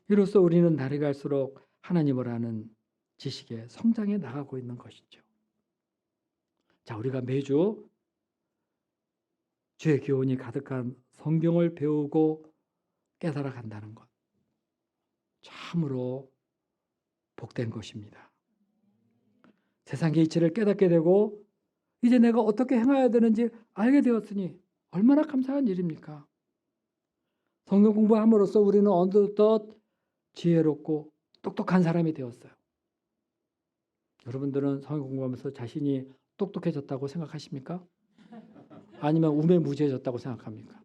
이로써 우리는 날이 갈수록 하나님을 아는 지식에 성장해 나가고 있는 것이죠. 자, 우리가 매주 주의 교훈이 가득한 성경을 배우고 깨달아 간다는 것. 참으로 복된 것입니다. 세상의 이치를 깨닫게 되고 이제 내가 어떻게 행해야 되는지 알게 되었으니 얼마나 감사한 일입니까? 성경 공부함으로써 우리는 어느덧 지혜롭고 똑똑한 사람이 되었어요. 여러분들은 성경 공부하면서 자신이 똑똑해졌다고 생각하십니까? 아니면 우매무지해졌다고 생각합니까?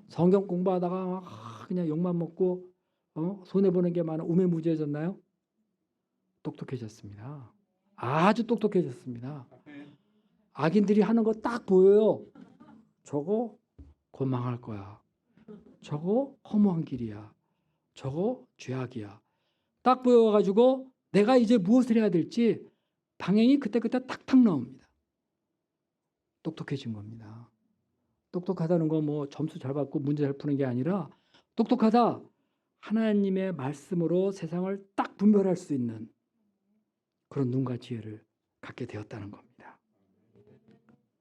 성경 공부하다가 그냥 욕만 먹고 손해보는 게 많아 우매무지해졌나요? 똑똑해졌습니다. 아주 똑똑해졌습니다. 악인들이 하는 거 딱 보여요. 저거 곧 망할 거야. 저거 허무한 길이야. 저거 죄악이야. 딱 보여가지고 내가 이제 무엇을 해야 될지 방향이 그때그때 탁탁 나옵니다. 똑똑해진 겁니다. 똑똑하다는 거 뭐 점수 잘 받고 문제 잘 푸는 게 아니라 똑똑하다. 하나님의 말씀으로 세상을 딱 분별할 수 있는 그런 눈과 지혜를 갖게 되었다는 겁니다.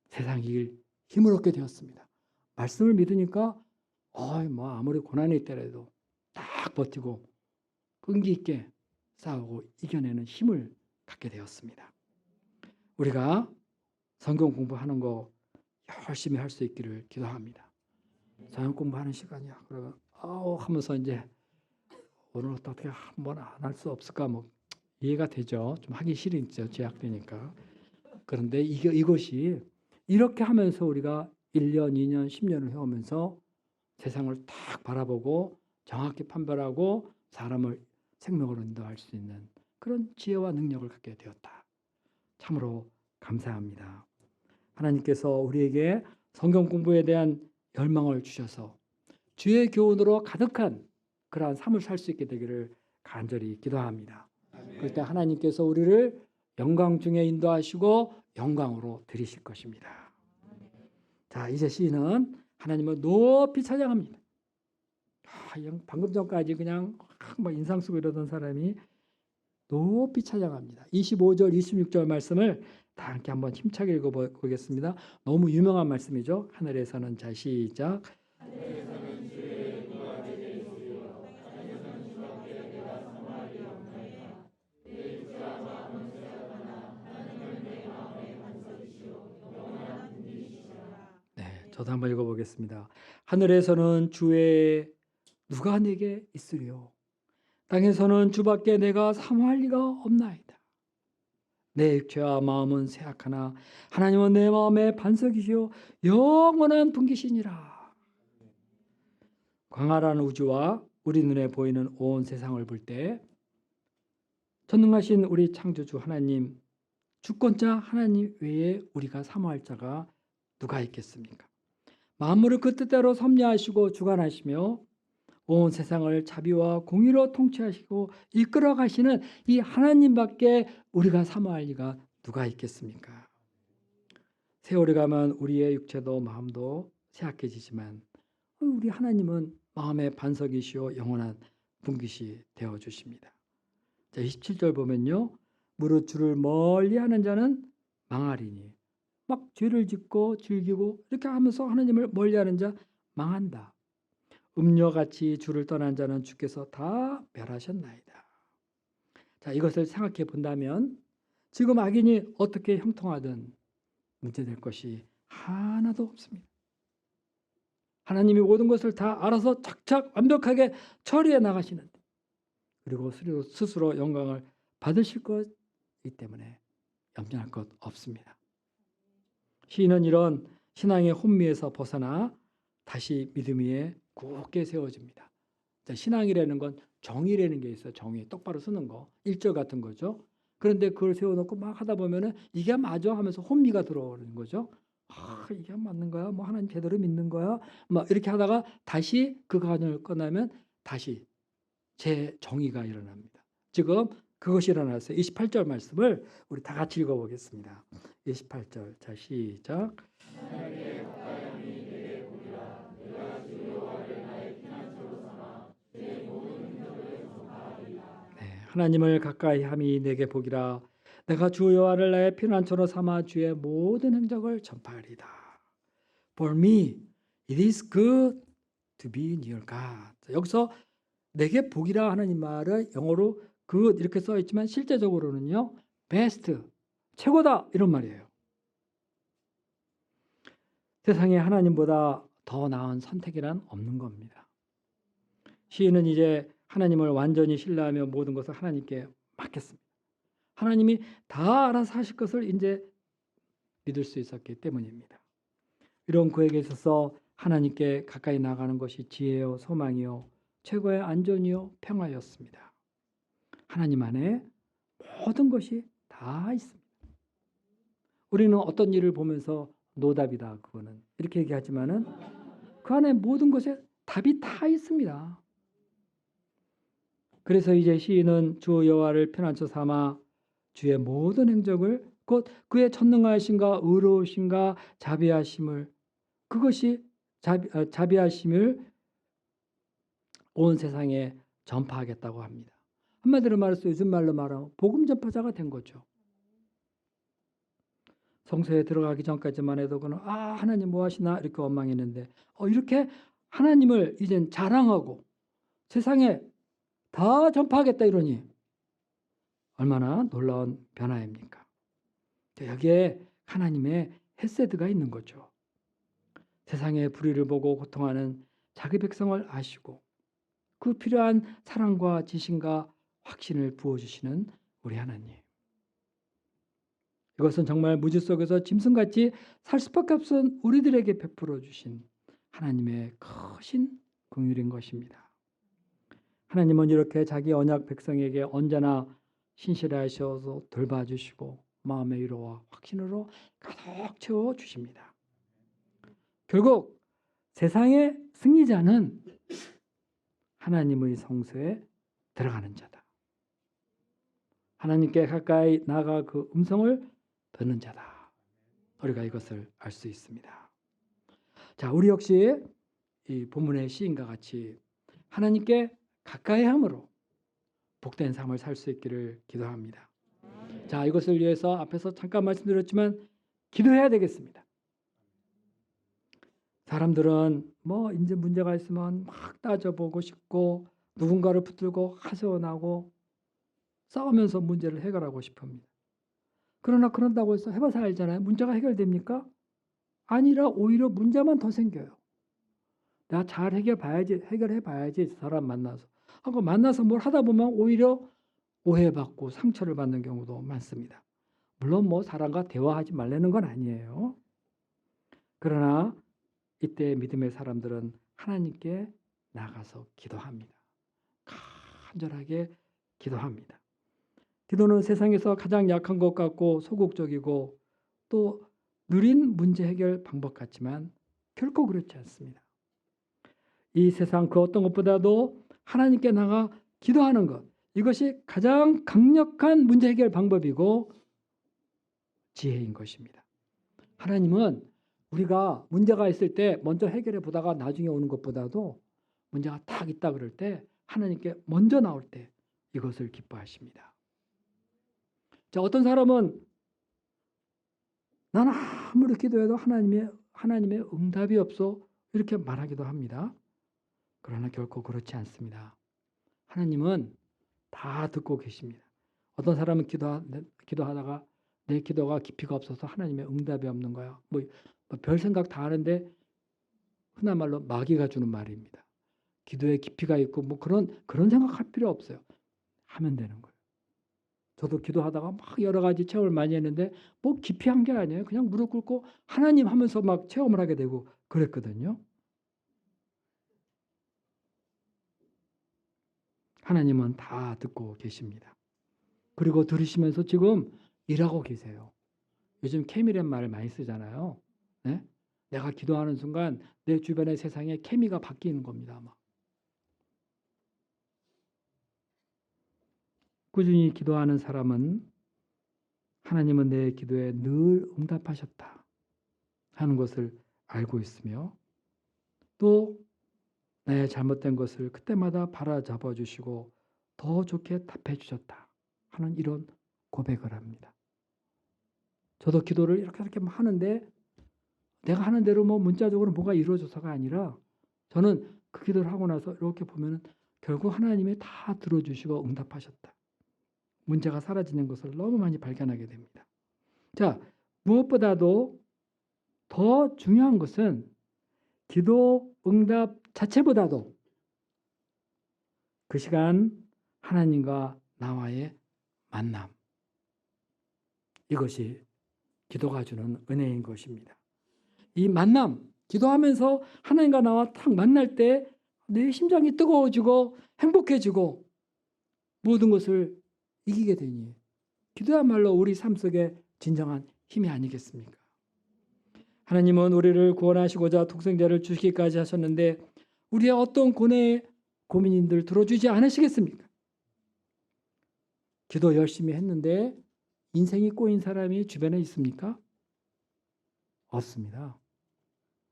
세상 이길 힘을 얻게 되었습니다. 말씀을 믿으니까 뭐 아무리 고난이 있더라도 딱 버티고 끈기 있게 싸우고 이겨내는 힘을 갖게 되었습니다. 우리가 성경 공부하는 거 열심히 할 수 있기를 기도합니다. 성경 공부하는 시간이야. 그러면 하면서 이제 오늘 어떻게 한번 안 할 수 없을까 뭐 이해가 되죠. 좀 하기 싫죠. 제약되니까. 그런데 이것이 이렇게 하면서 우리가 1년, 2년, 10년을 해오면서 세상을 딱 바라보고 정확히 판별하고 사람을 생명으로 인도할 수 있는 그런 지혜와 능력을 갖게 되었다. 참으로 감사합니다. 하나님께서 우리에게 성경 공부에 대한 열망을 주셔서 주의 교훈으로 가득한 그러한 삶을 살 수 있게 되기를 간절히 기도합니다. 그럴 때 하나님께서 우리를 영광 중에 인도하시고 영광으로 드리실 것입니다. 자, 이제 시인은 하나님을 높이 찬양합니다. 방금 전까지 그냥 막 인상 쓰고 이러던 사람이 높이 찬양합니다. 25절, 26절 말씀을 다 함께 한번 힘차게 읽어보겠습니다. 너무 유명한 말씀이죠. 하늘에서는 자 시작. 네, 저도 한번 읽어보겠습니다. 하늘에서는 주의 누가 내게 있으리요? 땅에서는 주밖에 내가 사모할 리가 없나이다. 내 육체와 마음은 쇠약하나 하나님은 내 마음의 반석이시요 영원한 분기시니라. 광활한 우주와 우리 눈에 보이는 온 세상을 볼 때 전능하신 우리 창조주 하나님, 주권자 하나님 외에 우리가 사모할 자가 누가 있겠습니까? 만물을 그 뜻대로 섭리하시고 주관하시며 온 세상을 자비와 공의로 통치하시고 이끌어 가시는 이 하나님밖에 우리가 사모할 리가 누가 있겠습니까? 세월이 가면 우리의 육체도 마음도 쇠약해지지만 우리 하나님은 마음의 반석이시오 영원한 분깃이 되어주십니다. 자, 27절 보면요. 무릇 주를 멀리하는 자는 망하리니. 막 죄를 짓고 즐기고 이렇게 하면서 하나님을 멀리하는 자 망한다. 음녀같이 주를 떠난 자는 주께서 다 멸하셨나이다. 자, 이것을 생각해 본다면 지금 악인이 어떻게 형통하든 문제될 것이 하나도 없습니다. 하나님이 모든 것을 다 알아서 착착 완벽하게 처리해 나가시는데, 그리고 스스로 영광을 받으실 것이기 때문에 염려할 것 없습니다. 시인은 이런 신앙의 혼미에서 벗어나 다시 믿음 위에 굳게 세워집니다. 신앙이라는 건 정의라는 게 있어요. 정의, 똑바로 쓰는 거, 일절 같은 거죠. 그런데 그걸 세워놓고 막 하다 보면은 이게 맞아 하면서 혼미가 들어오는 거죠. 이게 맞는 거야? 뭐 하나님 제대로 믿는 거야? 막 이렇게 하다가 다시 그 관을 꺼내면 다시 제 정의가 일어납니다. 지금 그것이 일어났어요. 28절 말씀을 우리 다 같이 읽어보겠습니다. 28절. 자, 시작. 네, 하나님을 가까이 함이 내게 복이라. 내가 주 여호와를 나의 피난처로 삼아 주의 모든 행적을 전파하리다. For me, it is good to be near God. 여기서 내게 복이라 하는 말을 영어로 good 이렇게 써 있지만 실제적으로는요, best, 최고다 이런 말이에요. 세상에 하나님보다 더 나은 선택이란 없는 겁니다. 시인은 이제 하나님을 완전히 신뢰하며 모든 것을 하나님께 맡겼습니다. 하나님이 다 알아서 하실 것을 이제 믿을 수 있었기 때문입니다. 이런 그에게 있어서 하나님께 가까이 나가는 것이 지혜요, 소망이요, 최고의 안전이요, 평화였습니다. 하나님 안에 모든 것이 다 있습니다. 우리는 어떤 일을 보면서 노답이다, 그거는 이렇게 얘기하지만은 그 안에 모든 것에 답이 다 있습니다. 그래서 이제 시인은 주 여호와를 피난처 삼아 주의 모든 행적을 곧 그의 전능하심과 의로우심과 자비하심을 그것이 자비하심을 온 세상에 전파하겠다고 합니다. 한마디로 말해서 요즘 말로 말하면 복음 전파자가 된 거죠. 성소에 들어가기 전까지만 해도 그는 하나님 뭐 하시나 이렇게 원망했는데 이렇게 하나님을 이젠 자랑하고 세상에 다 전파하겠다 이러니 얼마나 놀라운 변화입니까? 여기에 하나님의 헤세드가 있는 거죠. 세상의 불의를 보고 고통하는 자기 백성을 아시고 그 필요한 사랑과 지신과 확신을 부어주시는 우리 하나님. 이것은 정말 무지 속에서 짐승같이 살 수밖에 없은 우리들에게 베풀어 주신 하나님의 크신 긍휼인 것입니다. 하나님은 이렇게 자기 언약 백성에게 언제나 신실하셔서 돌봐주시고 마음의 위로와 확신으로 가득 채워주십니다. 결국 세상의 승리자는 하나님의 성소에 들어가는 자다. 하나님께 가까이 나가 그 음성을 듣는 자다. 우리가 이것을 알 수 있습니다. 자, 우리 역시 이 본문의 시인과 같이 하나님께 가까이 함으로 복된 삶을 살 수 있기를 기도합니다. 자, 이것을 위해서 앞에서 잠깐 말씀드렸지만 기도해야 되겠습니다. 사람들은 뭐 이제 문제가 있으면 막 따져보고 싶고 누군가를 붙들고 하소연하고 싸우면서 문제를 해결하고 싶습니다. 그러나 그런다고 해서 해봐서 알잖아요. 문제가 해결됩니까? 아니라 오히려 문제만 더 생겨요. 내가 잘 해결해봐야지 사람 만나서. 하고 만나서 뭘 하다 보면 오히려 오해받고 상처를 받는 경우도 많습니다. 물론 뭐 사람과 대화하지 말라는 건 아니에요. 그러나 이때 믿음의 사람들은 하나님께 나가서 기도합니다. 간절하게 기도합니다. 기도는 세상에서 가장 약한 것 같고 소극적이고 또 느린 문제 해결 방법 같지만 결코 그렇지 않습니다. 이 세상 그 어떤 것보다도 하나님께 나가 기도하는 것, 이것이 가장 강력한 문제 해결 방법이고 지혜인 것입니다. 하나님은 우리가 문제가 있을 때 먼저 해결해 보다가 나중에 오는 것보다도 문제가 딱 있다 그럴 때 하나님께 먼저 나올 때 이것을 기뻐하십니다. 자, 어떤 사람은 나는 아무리 기도해도 하나님의 응답이 없어 이렇게 말하기도 합니다. 그러나 결코 그렇지 않습니다. 하나님은 다 듣고 계십니다. 어떤 사람은 기도하다가 내 기도가 깊이가 없어서 하나님의 응답이 없는 거야. 별 생각 다 하는데 흔한 말로 마귀가 주는 말입니다. 기도에 깊이가 있고 그런 생각할 필요 없어요. 하면 되는 거예요. 저도 기도하다가 막 여러 가지 체험을 많이 했는데 깊이 한 게 아니에요. 그냥 무릎 꿇고 하나님 하면서 막 체험을 하게 되고 그랬거든요. 하나님은 다 듣고 계십니다. 그리고 들으시면서 지금 일하고 계세요. 요즘 케미란 말을 많이 쓰잖아요. 네? 내가 기도하는 순간 내 주변의 세상에 케미가 바뀌는 겁니다. 아마. 꾸준히 기도하는 사람은 하나님은 내 기도에 늘 응답하셨다 하는 것을 알고 있으며 또 나의 잘못된 것을 그때마다 바라잡아 주시고 더 좋게 답해 주셨다 하는 이런 고백을 합니다. 저도 기도를 이렇게 하는데 내가 하는 대로 문자적으로 뭐가 이루어져서가 아니라 저는 그 기도를 하고 나서 이렇게 보면 결국 하나님이 다 들어주시고 응답하셨다. 문제가 사라지는 것을 너무 많이 발견하게 됩니다. 자, 무엇보다도 더 중요한 것은 기도 응답 자체보다도 그 시간 하나님과 나와의 만남. 이것이 기도가 주는 은혜인 것입니다. 이 만남, 기도하면서 하나님과 나와 딱 만날 때 내 심장이 뜨거워지고 행복해지고 모든 것을 이기게 되니 기도야말로 우리 삶 속에 진정한 힘이 아니겠습니까? 하나님은 우리를 구원하시고자 독생자를 주시기까지 하셨는데 우리의 어떤 고민인들 들어주지 않으시겠습니까? 기도 열심히 했는데 인생이 꼬인 사람이 주변에 있습니까? 없습니다.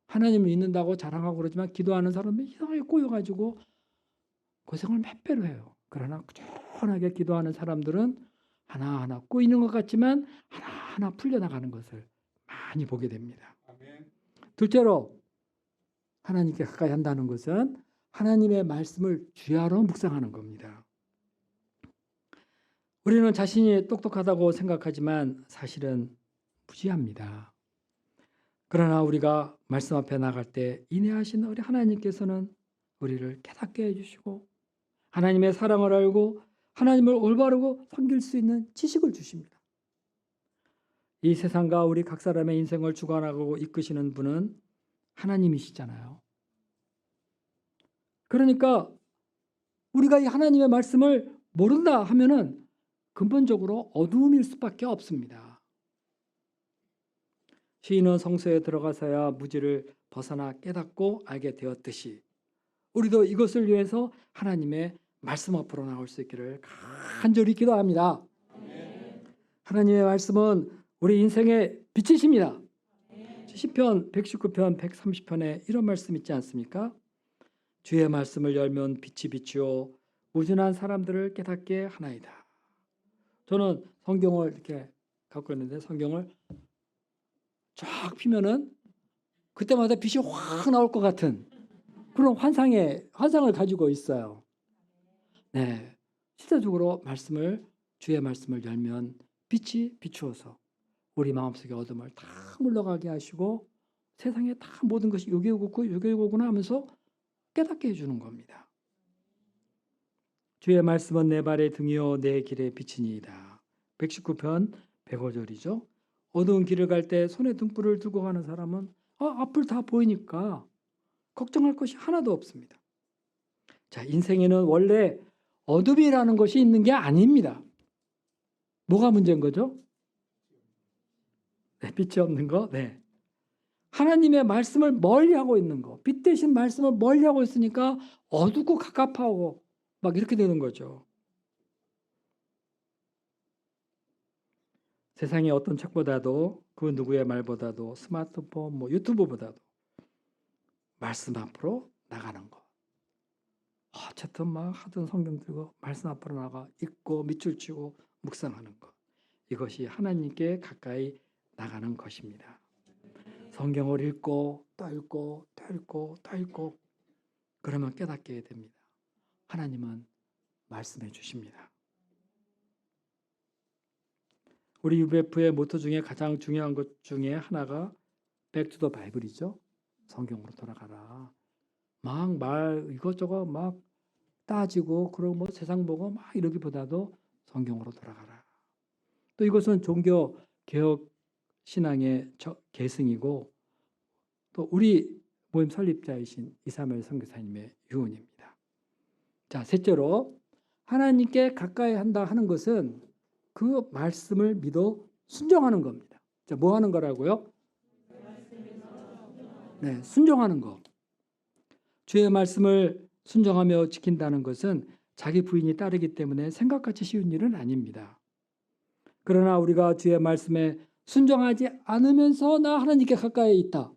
하나님을 믿는다고 자랑하고 그러지만 기도하는 사람은 이상하게 꼬여가지고 고생을 몇 배로 해요. 그러나 꾸준하게 기도하는 사람들은 하나하나 꼬이는 것 같지만 하나하나 풀려나가는 것을 많이 보게 됩니다. 둘째로 하나님께 가까이 한다는 것은 하나님의 말씀을 주야로 묵상하는 겁니다. 우리는 자신이 똑똑하다고 생각하지만 사실은 무지합니다. 그러나 우리가 말씀 앞에 나갈 때 인내하신 우리 하나님께서는 우리를 깨닫게 해주시고 하나님의 사랑을 알고 하나님을 올바르고 섬길 수 있는 지식을 주십니다. 이 세상과 우리 각 사람의 인생을 주관하고 이끄시는 분은 하나님이시잖아요. 그러니까 우리가 이 하나님의 말씀을 모른다 하면은 근본적으로 어두움일 수밖에 없습니다. 시인은 성소에 들어가서야 무지를 벗어나 깨닫고 알게 되었듯이 우리도 이것을 위해서 하나님의 말씀 앞으로 나올 수 있기를 간절히 기도합니다. 하나님의 말씀은 우리 인생의 빛이십니다. 시편 119편 130편에 이런 말씀 있지 않습니까? 주의 말씀을 열면 빛이 비추어 우준한 사람들을 깨닫게 하나이다. 저는 성경을 이렇게 갖고 있는데 성경을 쫙 피면은 그때마다 빛이 확 나올 것 같은 그런 환상을 가지고 있어요. 네, 실제적으로 주의 말씀을 열면 빛이 비추어서 우리 마음속의 어둠을 다 물러가게 하시고 세상에 다 모든 것이 요괴고구나 하면서 깨닫게 해주는 겁니다. 주의 말씀은 내 발의 등이요 내 길의 빛이니이다. 119편 105절이죠. 어두운 길을 갈 때 손에 등불을 들고 가는 사람은 앞을 다 보이니까 걱정할 것이 하나도 없습니다. 자, 인생에는 원래 어둠이라는 것이 있는 게 아닙니다. 뭐가 문제인 거죠? 네, 빛이 없는 거. 네. 하나님의 말씀을 멀리하고 있는 거. 빛 대신 말씀을 멀리하고 있으니까 어둡고 갑갑하고 막 이렇게 되는 거죠. 세상의 어떤 책보다도 그 누구의 말보다도 스마트폰, 유튜브보다도 말씀 앞으로 나가는 것. 어쨌든 막 하던 성경 들고 말씀 앞으로 나가 읽고 밑줄 치고 묵상하는 것. 이것이 하나님께 가까이 나가는 것입니다. 성경을 읽고 또 읽고 또 읽고 또 읽고 그러면 깨닫게 됩니다. 하나님은 말씀해 주십니다. 우리 UBF의 모토 중에 가장 중요한 것 중에 하나가 백투더 바이블이죠. 성경으로 돌아가라. 막 말 이것저것 막 따지고 그러고 세상 보고 막 이러기보다도 성경으로 돌아가라. 또 이것은 종교 개혁 신앙의 계승이고 또 우리 모임 설립자이신 이사멜 선교사님의 유언입니다. 자, 셋째로 하나님께 가까이 한다 하는 것은 그 말씀을 믿어 순종하는 겁니다. 자, 뭐 하는 거라고요? 네, 순종하는 거. 주의 말씀을 순종하며 지킨다는 것은 자기 부인이 따르기 때문에 생각같이 쉬운 일은 아닙니다. 그러나 우리가 주의 말씀에 순종하지 않으면서 나 하나님께 가까이 있다.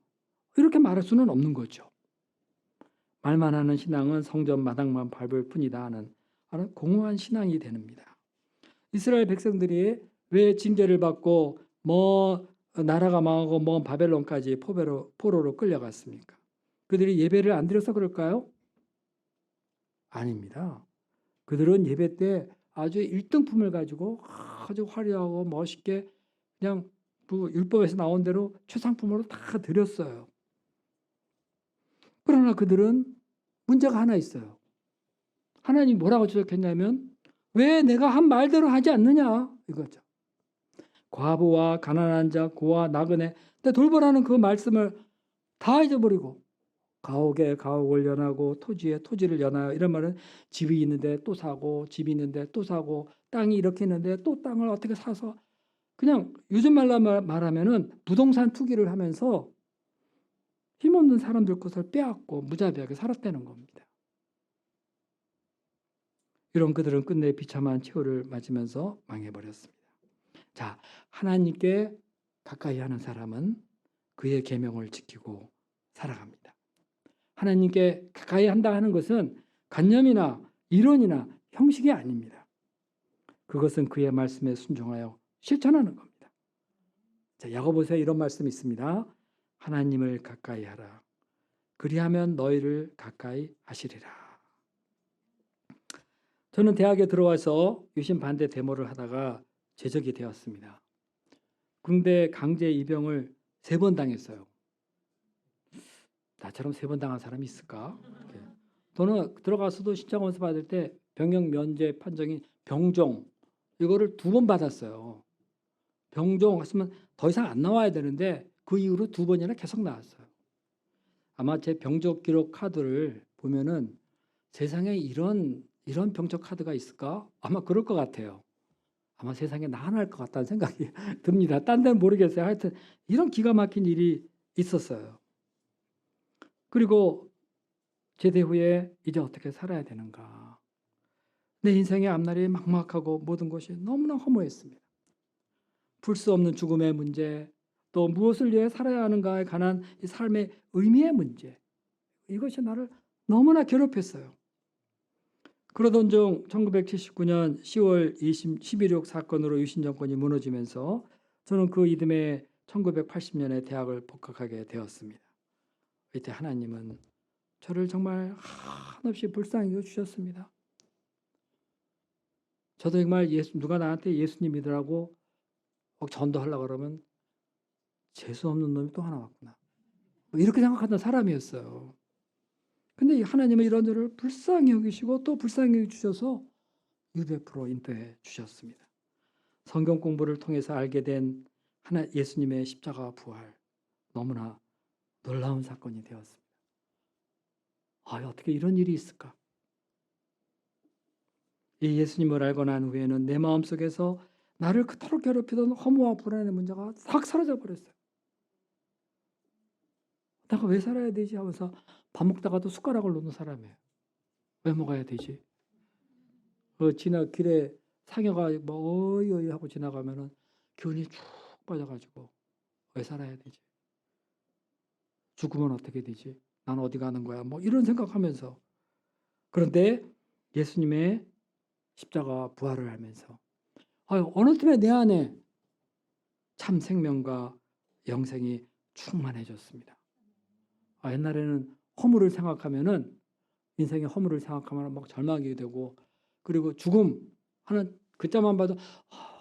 이렇게 말할 수는 없는 거죠. 말만 하는 신앙은 성전 마당만 밟을 뿐이다 하는 공허한 신앙이 됩니다. 이스라엘 백성들이 왜 징계를 받고 나라가 망하고 바벨론까지 포로로 끌려갔습니까? 그들이 예배를 안 드려서 그럴까요? 아닙니다. 그들은 예배 때 아주 1등품을 가지고 아주 화려하고 멋있게 그냥 율법에서 나온 대로 최상품으로 다 드렸어요. 그러나 그들은 문제가 하나 있어요. 하나님 뭐라고 지적했냐면 왜 내가 한 말대로 하지 않느냐 이거죠. 과부와 가난한 자, 고와 나그네 돌보라는 그 말씀을 다 잊어버리고 가옥에 가옥을 연하고 토지에 토지를 연하여 이런 말은 집이 있는데 또 사고 집이 있는데 또 사고 땅이 이렇게 있는데 또 땅을 어떻게 사서 그냥 요즘 말로 말하면은 부동산 투기를 하면서 힘없는 사람들 것을 빼앗고 무자비하게 살았다는 겁니다. 이런 그들은 끝내 비참한 최후를 맞으면서 망해버렸습니다. 자, 하나님께 가까이 하는 사람은 그의 계명을 지키고 살아갑니다. 하나님께 가까이 한다 하는 것은 관념이나 이론이나 형식이 아닙니다. 그것은 그의 말씀에 순종하여 실천하는 겁니다. 자, 야고보서에 이런 말씀이 있습니다. 하나님을 가까이 하라. 그리하면 너희를 가까이 하시리라. 저는 대학에 들어와서 유신 반대 데모를 하다가 제적이 되었습니다. 군대 강제 입영을 3번 당했어요. 나처럼 3번 당한 사람이 있을까? 저는 들어가서도 신청원서 받을 때 병역 면제 판정인 병종 이거를 2번 받았어요. 병종 했으면 더 이상 안 나와야 되는데 그 이후로 2번이나 계속 나왔어요. 아마 제 병적 기록 카드를 보면은 세상에 이런 병적 카드가 있을까? 아마 그럴 것 같아요. 아마 세상에 나타날 것 같다는 생각이 듭니다. 딴 데는 모르겠어요. 하여튼 이런 기가 막힌 일이 있었어요. 그리고 제대 후에 이제 어떻게 살아야 되는가. 내 인생의 앞날이 막막하고 모든 것이 너무나 허무했습니다. 풀 수 없는 죽음의 문제, 또 무엇을 위해 살아야 하는가에 관한 이 삶의 의미의 문제, 이것이 나를 너무나 괴롭혔어요. 그러던 중 1979년 10월 11.6 사건으로 유신 정권이 무너지면서 저는 그 이듬해 1980년에 대학을 복학하게 되었습니다. 이때 하나님은 저를 정말 한없이 불쌍히 여주셨습니다. 저도 정말 누가 나한테 예수님 믿으라고 전도하려고 그러면 재수없는 놈이 또 하나 왔구나. 이렇게 생각하던 사람이었어요. 근데 하나님은 이런 저를 불쌍히 여기시고 또 불쌍히 여기주셔서 UBF로 인도해 주셨습니다. 성경 공부를 통해서 알게 된 예수님의 십자가 부활, 너무나 놀라운 사건이 되었습니다. 어떻게 이런 일이 있을까? 이 예수님을 알고 난 후에는 내 마음속에서 나를 그토록 괴롭히던 허무와 불안의 문제가 싹 사라져 버렸어요. 내가 왜 살아야 되지 하면서 밥 먹다가도 숟가락을 놓는 사람이에요. 왜 먹어야 되지? 길에 상여가 어이 하고 지나가면은 기운이 쭉 빠져가지고 왜 살아야 되지? 죽으면 어떻게 되지? 난 어디 가는 거야? 뭐 이런 생각하면서. 그런데 예수님의 십자가 부활을 하면서 어느 틈에 내 안에 참 생명과 영생이 충만해졌습니다. 옛날에는 허물을 생각하면은 인생의 허물을 생각하면 막 절망하게 되고, 그리고 죽음 하는 글자만 봐도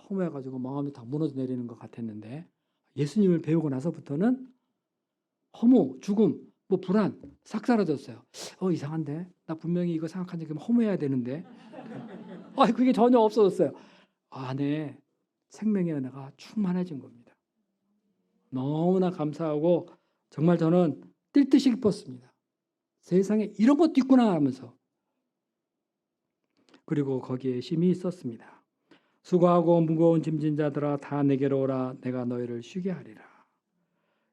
허무해가지고 마음이 다 무너져 내리는 것 같았는데, 예수님을 배우고 나서부터는 허무, 죽음, 뭐 불안 싹 사라졌어요. 이상한데? 나 분명히 이거 생각한 적이 허무해야 되는데. 그게 전혀 없어졌어요. 안에 생명의 은혜가 충만해진 겁니다. 너무나 감사하고 정말 저는 뛸 듯이 기뻤습니다. 세상에 이런 것도 있구나 하면서. 그리고 거기에 심이 있었습니다. 수고하고 무거운 짐진 자들아 다 내게로 오라, 내가 너희를 쉬게 하리라.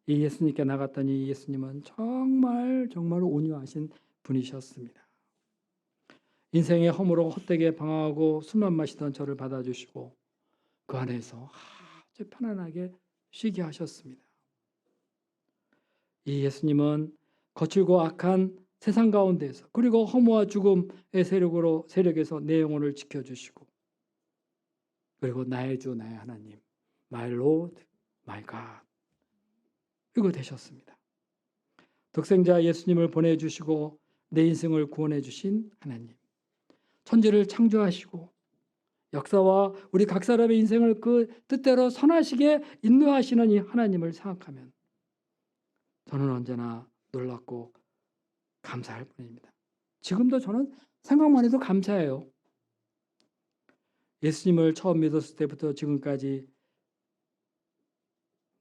이 예수님께 나갔더니 예수님은 정말 온유하신 분이셨습니다. 인생의 허물로 헛되게 방황하고 술만 마시던 저를 받아주시고 그 안에서 아주 편안하게 쉬게 하셨습니다. 이 예수님은 거칠고 악한 세상 가운데서, 그리고 허무와 죽음의 세력에서 내 영혼을 지켜주시고, 그리고 나의 주 나의 하나님, My Lord, My God, 이거 되셨습니다. 독생자 예수님을 보내주시고 내 인생을 구원해 주신 하나님, 천지를 창조하시고 역사와 우리 각 사람의 인생을 그 뜻대로 선하시게 인도하시는 이 하나님을 생각하면 저는 언제나 놀랍고 감사할 뿐입니다. 지금도 저는 생각만 해도 감사해요. 예수님을 처음 믿었을 때부터 지금까지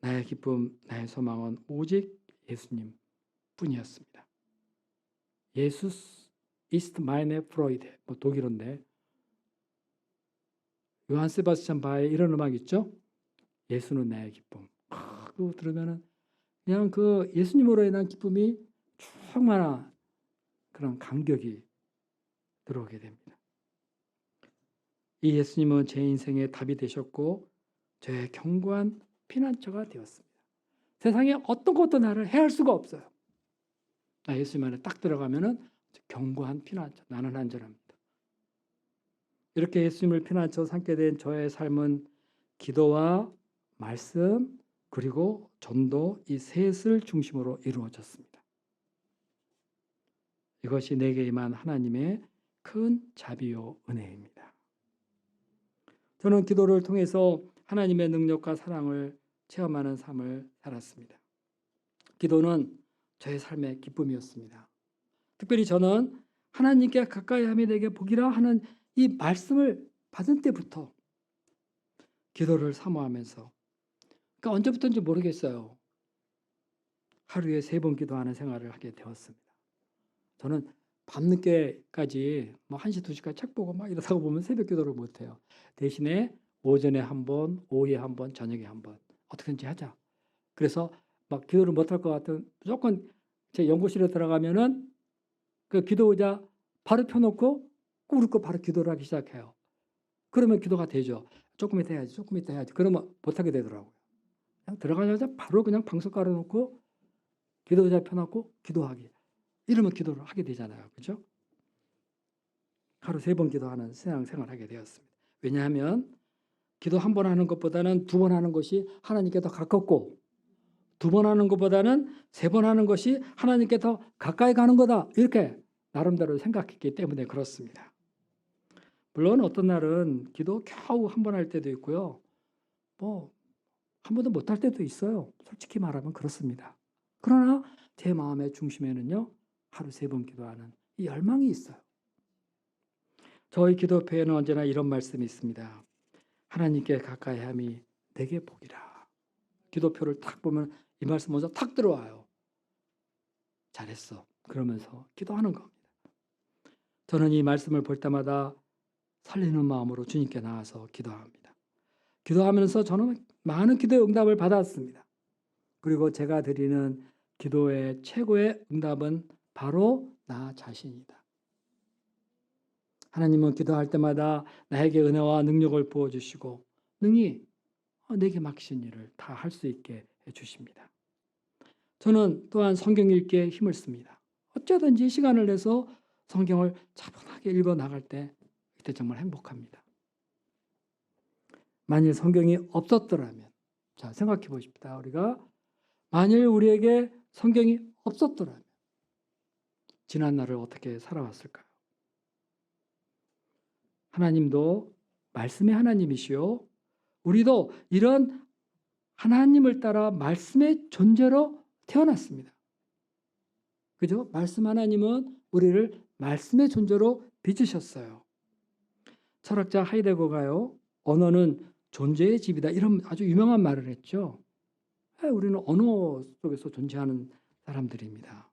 나의 기쁨, 나의 소망은 오직 예수님 뿐이었습니다. 예수스 ist meine Freude, 뭐 독일어인데, 요한 세바스찬 바의 이런 음악 있죠? 예수는 나의 기쁨. 그거 들으면은 그냥 그 예수님으로 인한 기쁨이 충만한 그런 감격이 들어오게 됩니다. 이 예수님은 제 인생의 답이 되셨고 저의 견고한 피난처가 되었습니다. 세상에 어떤 것도 나를 해할 수가 없어요. 나 예수님 안에 딱 들어가면은 견고한 피난처, 나는 안전합니다. 이렇게 예수님을 피난처 삼게 된 저의 삶은 기도와 말씀 그리고 전도, 이 셋을 중심으로 이루어졌습니다. 이것이 내게 임한 하나님의 큰 자비요 은혜입니다. 저는 기도를 통해서 하나님의 능력과 사랑을 체험하는 삶을 살았습니다. 기도는 저의 삶의 기쁨이었습니다. 특별히 저는 하나님께 가까이 함이 내게 복이라 하는 이 말씀을 받은 때부터 기도를 사모하면서, 그러니까 언제부터인지 모르겠어요, 하루에 3번 기도하는 생활을 하게 되었습니다. 저는 밤늦게까지 뭐 1시, 2시까지 책 보고 막 이러다가 보면 새벽 기도를 못해요. 대신에 오전에 한 번, 오후에 한 번, 저녁에 한 번 어떻게든지 하자. 그래서 막 기도를 못할 것 같은, 무조건 제 연구실에 들어가면은 그 기도 의자 바로 펴놓고 꿇을 거 바로 기도를 하기 시작해요. 그러면 기도가 되죠. 조금 이따 해야지, 조금 이따 해야지. 그러면 못하게 되더라고요. 그냥 들어가자마자 바로 그냥 방석 깔아놓고 기도 의자 펴놓고 기도하기. 이러면 기도를 하게 되잖아요. 그렇죠? 하루 3번 기도하는 신앙생활을 하게 되었습니다. 왜냐하면 기도 한 번 하는 것보다는 2번 하는 것이 하나님께 더 가깝고, 2번 하는 것보다는 3번 하는 것이 하나님께 더 가까이 가는 거다, 이렇게 나름대로 생각했기 때문에 그렇습니다. 물론 어떤 날은 기도 겨우 한 번 할 때도 있고요, 뭐 한 번도 못 할 때도 있어요. 솔직히 말하면 그렇습니다. 그러나 제 마음의 중심에는요, 하루 3번 기도하는 이 열망이 있어요. 저희 기도표에는 언제나 이런 말씀이 있습니다. 하나님께 가까이 함이 내게 복이라. 기도표를 탁 보면 이 말씀 먼저 탁 들어와요. 잘했어, 그러면서 기도하는 겁니다. 저는 이 말씀을 볼 때마다 설레는 마음으로 주님께 나와서 기도합니다. 기도하면서 저는 많은 기도의 응답을 받았습니다. 그리고 제가 드리는 기도의 최고의 응답은 바로 나 자신이다. 하나님은 기도할 때마다 나에게 은혜와 능력을 부어주시고 능히 내게 맡기신 일을 다 할 수 있게 해주십니다. 저는 또한 성경 읽기에 힘을 씁니다. 어쩌든지 시간을 내서 성경을 차분하게 읽어 나갈 때 그때 정말 행복합니다. 만일 성경이 없었더라면, 자 생각해 보십시다. 우리가 만일 우리에게 성경이 없었더라면 지난 날을 어떻게 살아왔을까요? 하나님도 말씀의 하나님이시요, 우리도 이런 하나님을 따라 말씀의 존재로 태어났습니다. 그죠? 말씀 하나님은 우리를 말씀의 존재로 빚으셨어요. 철학자 하이데거가요, 언어는 존재의 집이다, 이런 아주 유명한 말을 했죠. 우리는 언어 속에서 존재하는 사람들입니다.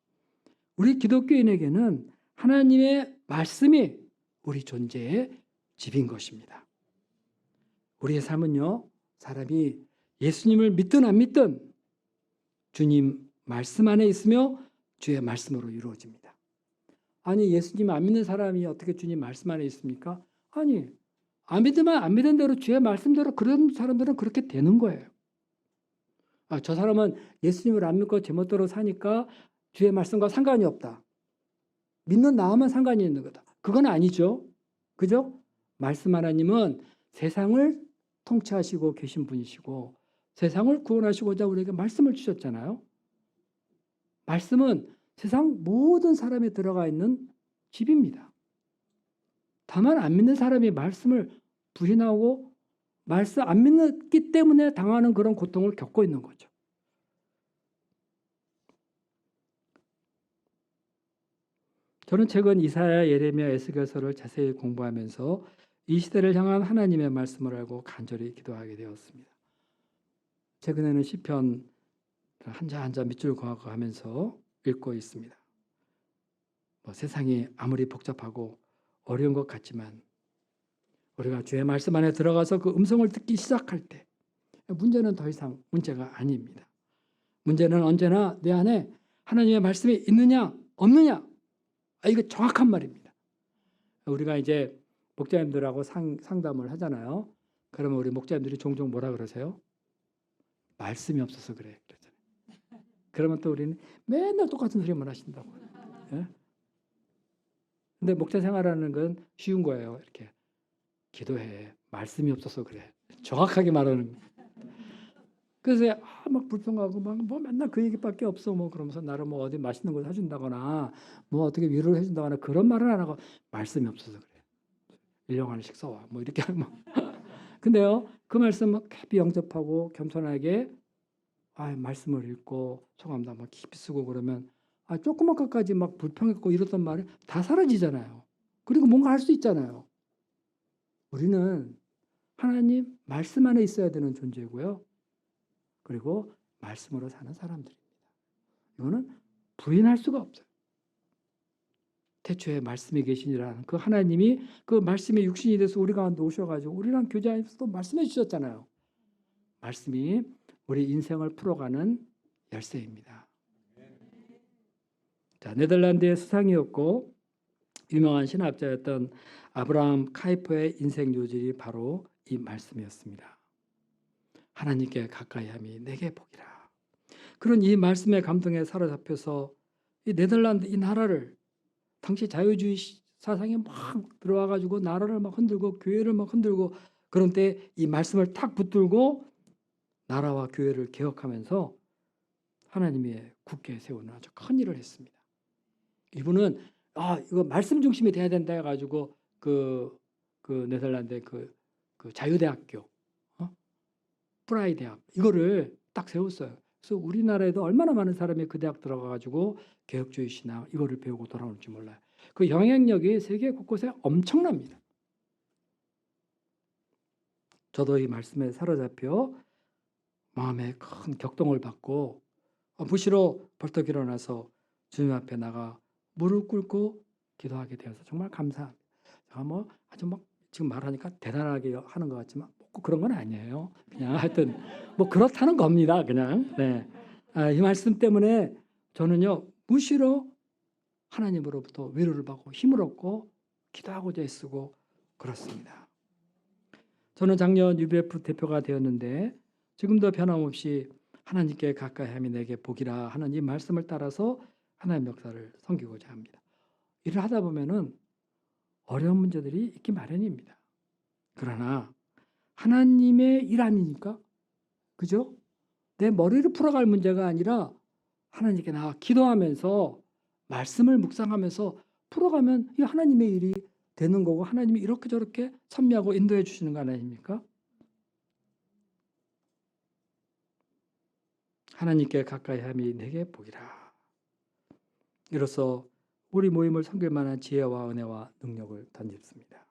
우리 기독교인에게는 하나님의 말씀이 우리 존재의 집인 것입니다. 우리의 삶은요, 사람이 예수님을 믿든 안 믿든 주님 말씀 안에 있으며 주의 말씀으로 이루어집니다. 아니, 예수님 안 믿는 사람이 어떻게 주님 말씀 안에 있습니까? 아니, 안 믿으면 안 믿은 대로 주의 말씀대로 그런 사람들은 그렇게 되는 거예요. 저 사람은 예수님을 안 믿고 제멋대로 사니까 주의 말씀과 상관이 없다, 믿는 나와만 상관이 있는 거다, 그건 아니죠. 그죠? 말씀 하나님은 세상을 통치하시고 계신 분이시고 세상을 구원하시고자 우리에게 말씀을 주셨잖아요. 말씀은 세상 모든 사람에 들어가 있는 집입니다. 다만 안 믿는 사람이 말씀을 부인하고 말씀 안 믿기 때문에 당하는 그런 고통을 겪고 있는 거죠. 저는 최근 이사야, 예레미야, 에스겔서를 자세히 공부하면서 이 시대를 향한 하나님의 말씀을 알고 간절히 기도하게 되었습니다. 최근에는 시편 한자 한자 밑줄 그어가면서 읽고 있습니다. 세상이 아무리 복잡하고 어려운 것 같지만 우리가 주의 말씀 안에 들어가서 그 음성을 듣기 시작할 때 문제는 더 이상 문제가 아닙니다. 문제는 언제나 내 안에 하나님의 말씀이 있느냐 없느냐, 이거 정확한 말입니다. 우리가 이제 목자님들하고 상담을 하잖아요. 그러면 우리 목자님들이 종종 뭐라 그러세요? 말씀이 없어서 그래, 그러잖아요. 그러면 또 우리는 맨날 똑같은 소리만 하신다고. 예? 근데 목자 생활하는 건 쉬운 거예요. 이렇게 기도해, 말씀이 없어서 그래, 정확하게 말하는. 그래서 막 불평하고 막 뭐 맨날 그 얘기밖에 없어 뭐 그러면서 나를 뭐 어디 맛있는 거 사준다거나 뭐 어떻게 위로를 해준다거나 그런 말을 안 하고 말씀이 없어서 그래, 1년 안에 식사와 뭐 이렇게 하면 근데요, 그 말씀을 깊이 영접하고 겸손하게 말씀을 읽고 소감도 막 깊이 쓰고 그러면 조그만 것까지 막 불평했고 이랬던 말이 다 사라지잖아요. 그리고 뭔가 할 수 있잖아요. 우리는 하나님 말씀 안에 있어야 되는 존재고요. 그리고 말씀으로 사는 사람들입니다. 이거는 부인할 수가 없어요. 태초에 말씀이 계시니라 그 하나님이 그 말씀이 육신이 돼서 우리 가운데 오셔가지고 우리랑 교제하면서 또 말씀해 주셨잖아요. 말씀이 우리 인생을 풀어가는 열쇠입니다. 자, 네덜란드의 수상이었고 유명한 신학자였던 아브라함 카이퍼의 인생 요절이 바로 이 말씀이었습니다. 하나님께 가까이함이 내게 복이라. 그런 이 말씀의 감동에 사로잡혀서 이 네덜란드 이 나라를, 당시 자유주의 사상이 막 들어와가지고 나라를 막 흔들고 교회를 막 흔들고 그런 때 이 말씀을 탁 붙들고 나라와 교회를 개혁하면서 하나님이 굳게 세우는 아주 큰 일을 했습니다. 이분은 이거 말씀 중심이 돼야 된다 해가지고 그 네덜란드의 그 자유대학교, 프라이 대학 이거를 딱 세웠어요. 그래서 우리나라에도 얼마나 많은 사람이 그 대학 들어가가지고 개혁주의 신앙 이거를 배우고 돌아올지 몰라요. 그 영향력이 세계 곳곳에 엄청납니다. 저도 이 말씀에 사로잡혀 마음에 큰 격동을 받고 무시로 벌떡 일어나서 주님 앞에 나가 무릎 꿇고 기도하게 되어서 정말 감사합니다. 제가 아주 지금 말하니까 대단하게 하는 것 같지만 꼭 그런 건 아니에요. 그냥 하여튼 그렇다는 겁니다. 그냥. 네. 이 말씀 때문에 저는요 무시로 하나님으로부터 위로를 받고 힘을 얻고 기도하고자 애쓰고 그렇습니다. 저는 작년 UBF 대표가 되었는데 지금도 변함없이 하나님께 가까이 함이 내게 복이라 하는 이 말씀을 따라서 하나님 역사를 섬기고자 합니다. 일을 하다 보면은 어려운 문제들이 있기 마련입니다. 그러나 하나님의 일 아니니까, 그죠? 내 머리를 풀어갈 문제가 아니라 하나님께 나가 기도하면서 말씀을 묵상하면서 풀어가면 이 하나님의 일이 되는 거고, 하나님이 이렇게 저렇게 섭리하고 인도해 주시는 거 아닙니까? 하나님께 가까이 함이 내게 복이라. 이로써 우리 모임을 섬길 만한 지혜와 은혜와 능력을 던집습니다.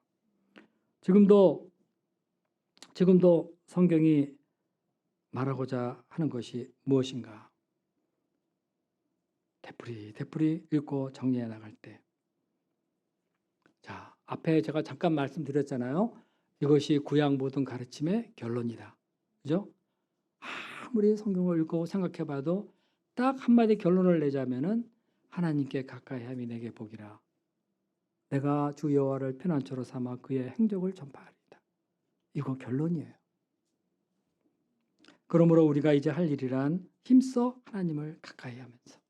지금도 성경이 말하고자 하는 것이 무엇인가? 되풀이 읽고 정리해 나갈 때, 자, 앞에 제가 잠깐 말씀드렸잖아요. 이것이 구약 모든 가르침의 결론이다. 그죠? 아무리 성경을 읽고 생각해 봐도 딱 한마디 결론을 내자면은 하나님께 가까이 함이 내게 복이라. 내가 주 여호와를 피난처로 삼아 그의 행적을 전파하리이다. 이거 결론이에요. 그러므로 우리가 이제 할 일이란 힘써 하나님을 가까이 하면서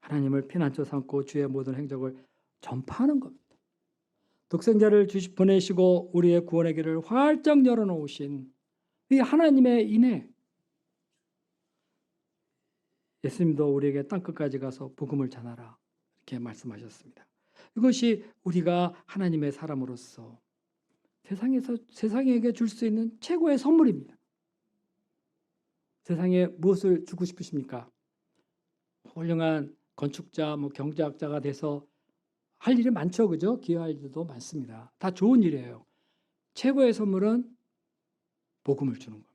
하나님을 피난처 삼고 주의 모든 행적을 전파하는 겁니다. 독생자를 보내시고 우리의 구원의 길을 활짝 열어놓으신 이 하나님의 인해, 예수님도 우리에게 땅끝까지 가서 복음을 전하라 이렇게 말씀하셨습니다. 이것이 우리가 하나님의 사람으로서 세상에게 줄 수 있는 최고의 선물입니다. 세상에 무엇을 주고 싶으십니까? 훌륭한 건축자, 경제학자가 돼서 할 일이 많죠, 그죠? 기여할 일도 많습니다. 다 좋은 일이에요. 최고의 선물은 복음을 주는 겁니다.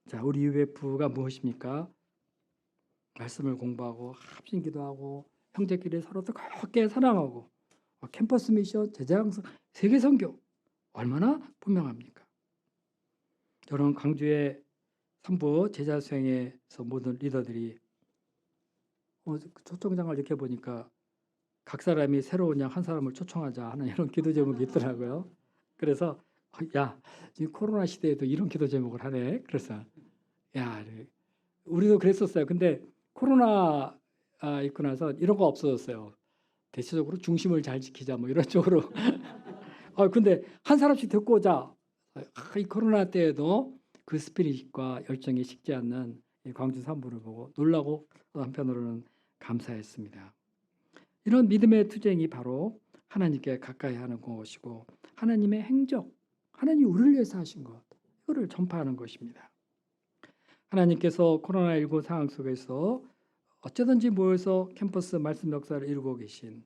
자, 우리 UBF가 무엇입니까? 말씀을 공부하고 합심 기도하고 형제끼리 서로 뜨겁게 사랑하고 캠퍼스 미션, 제자양성, 세계 선교 얼마나 분명합니까? 여러분, 광주의 3부 제자 수행에서 모든 리더들이 초청장을 이렇게 보니까 각 사람이 새로운 양 한 사람을 초청하자 하는 이런 기도 제목이 있더라고요. 그래서 야, 지금 코로나 시대에도 이런 기도 제목을 하네. 그래서 야, 우리도 그랬었어요. 근데 코로나 있고 나서 이런 거 없어졌어요. 대체적으로 중심을 잘 지키자 뭐 이런 쪽으로. 근데 한 사람씩 데리고 오자. 이 코로나 때에도 그 스피릿과 열정이 식지 않는 광주 3부를 보고 놀라고 또 한편으로는 감사했습니다. 이런 믿음의 투쟁이 바로 하나님께 가까이 하는 것이고 하나님의 행적, 하나님이 우리를 위해서 하신 것, 이거를 전파하는 것입니다. 하나님께서 코로나19 상황 속에서 어쩌든지 모여서 캠퍼스 말씀 역사를 이루고 계신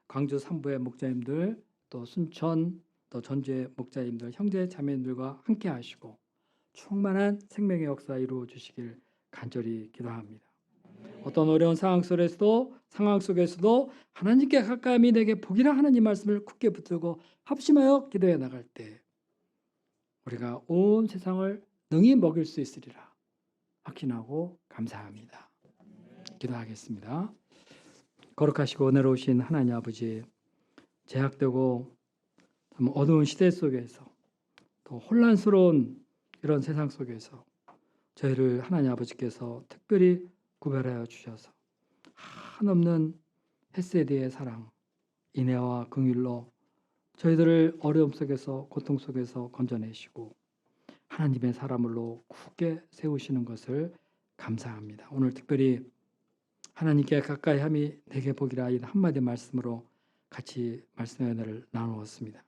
광주 3부의 목자님들, 또 순천, 또 전주의 목자님들, 형제 자매님들과 함께 하시고 충만한 생명의 역사 이루어 주시길 간절히 기도합니다. 어떤 어려운 상황 속에서도 하나님께 가까이 내게 복이라 하는 이 말씀을 굳게 붙들고 합심하여 기도해 나갈 때 우리가 온 세상을 능히 먹일 수 있으리라 확신하고 감사합니다. 기도하겠습니다. 거룩하시고 은혜로우신 하나님 아버지, 제약되고 참 어두운 시대 속에서 또 혼란스러운 이런 세상 속에서 저희를 하나님 아버지께서 특별히 구별하여 주셔서 한없는 헤세드의 사랑, 인애와 긍휼로 저희들을 어려움 속에서 고통 속에서 건져내시고 하나님의 사람으로 굳게 세우시는 것을 감사합니다. 오늘 특별히 하나님께 가까이 함이 내게 복이라 이 한마디 말씀으로 같이 말씀의 은혜를 나누었습니다.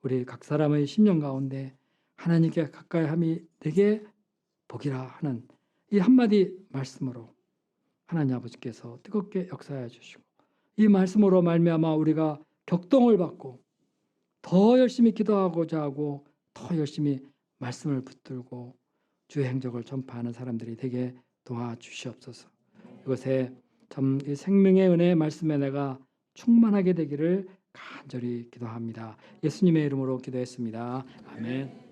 우리 각 사람의 심령 가운데 하나님께 가까이 함이 내게 복이라 하는 이 한마디 말씀으로 하나님 아버지께서 뜨겁게 역사해 주시고 이 말씀으로 말미암아 우리가 격동을 받고 더 열심히 기도하고자 하고 더 열심히 말씀을 붙들고 주의 행적을 전파하는 사람들이 되게 도와주시옵소서. 이것에 참 생명의 은혜의 말씀에 내가 충만하게 되기를 간절히 기도합니다. 예수님의 이름으로 기도했습니다. 아멘.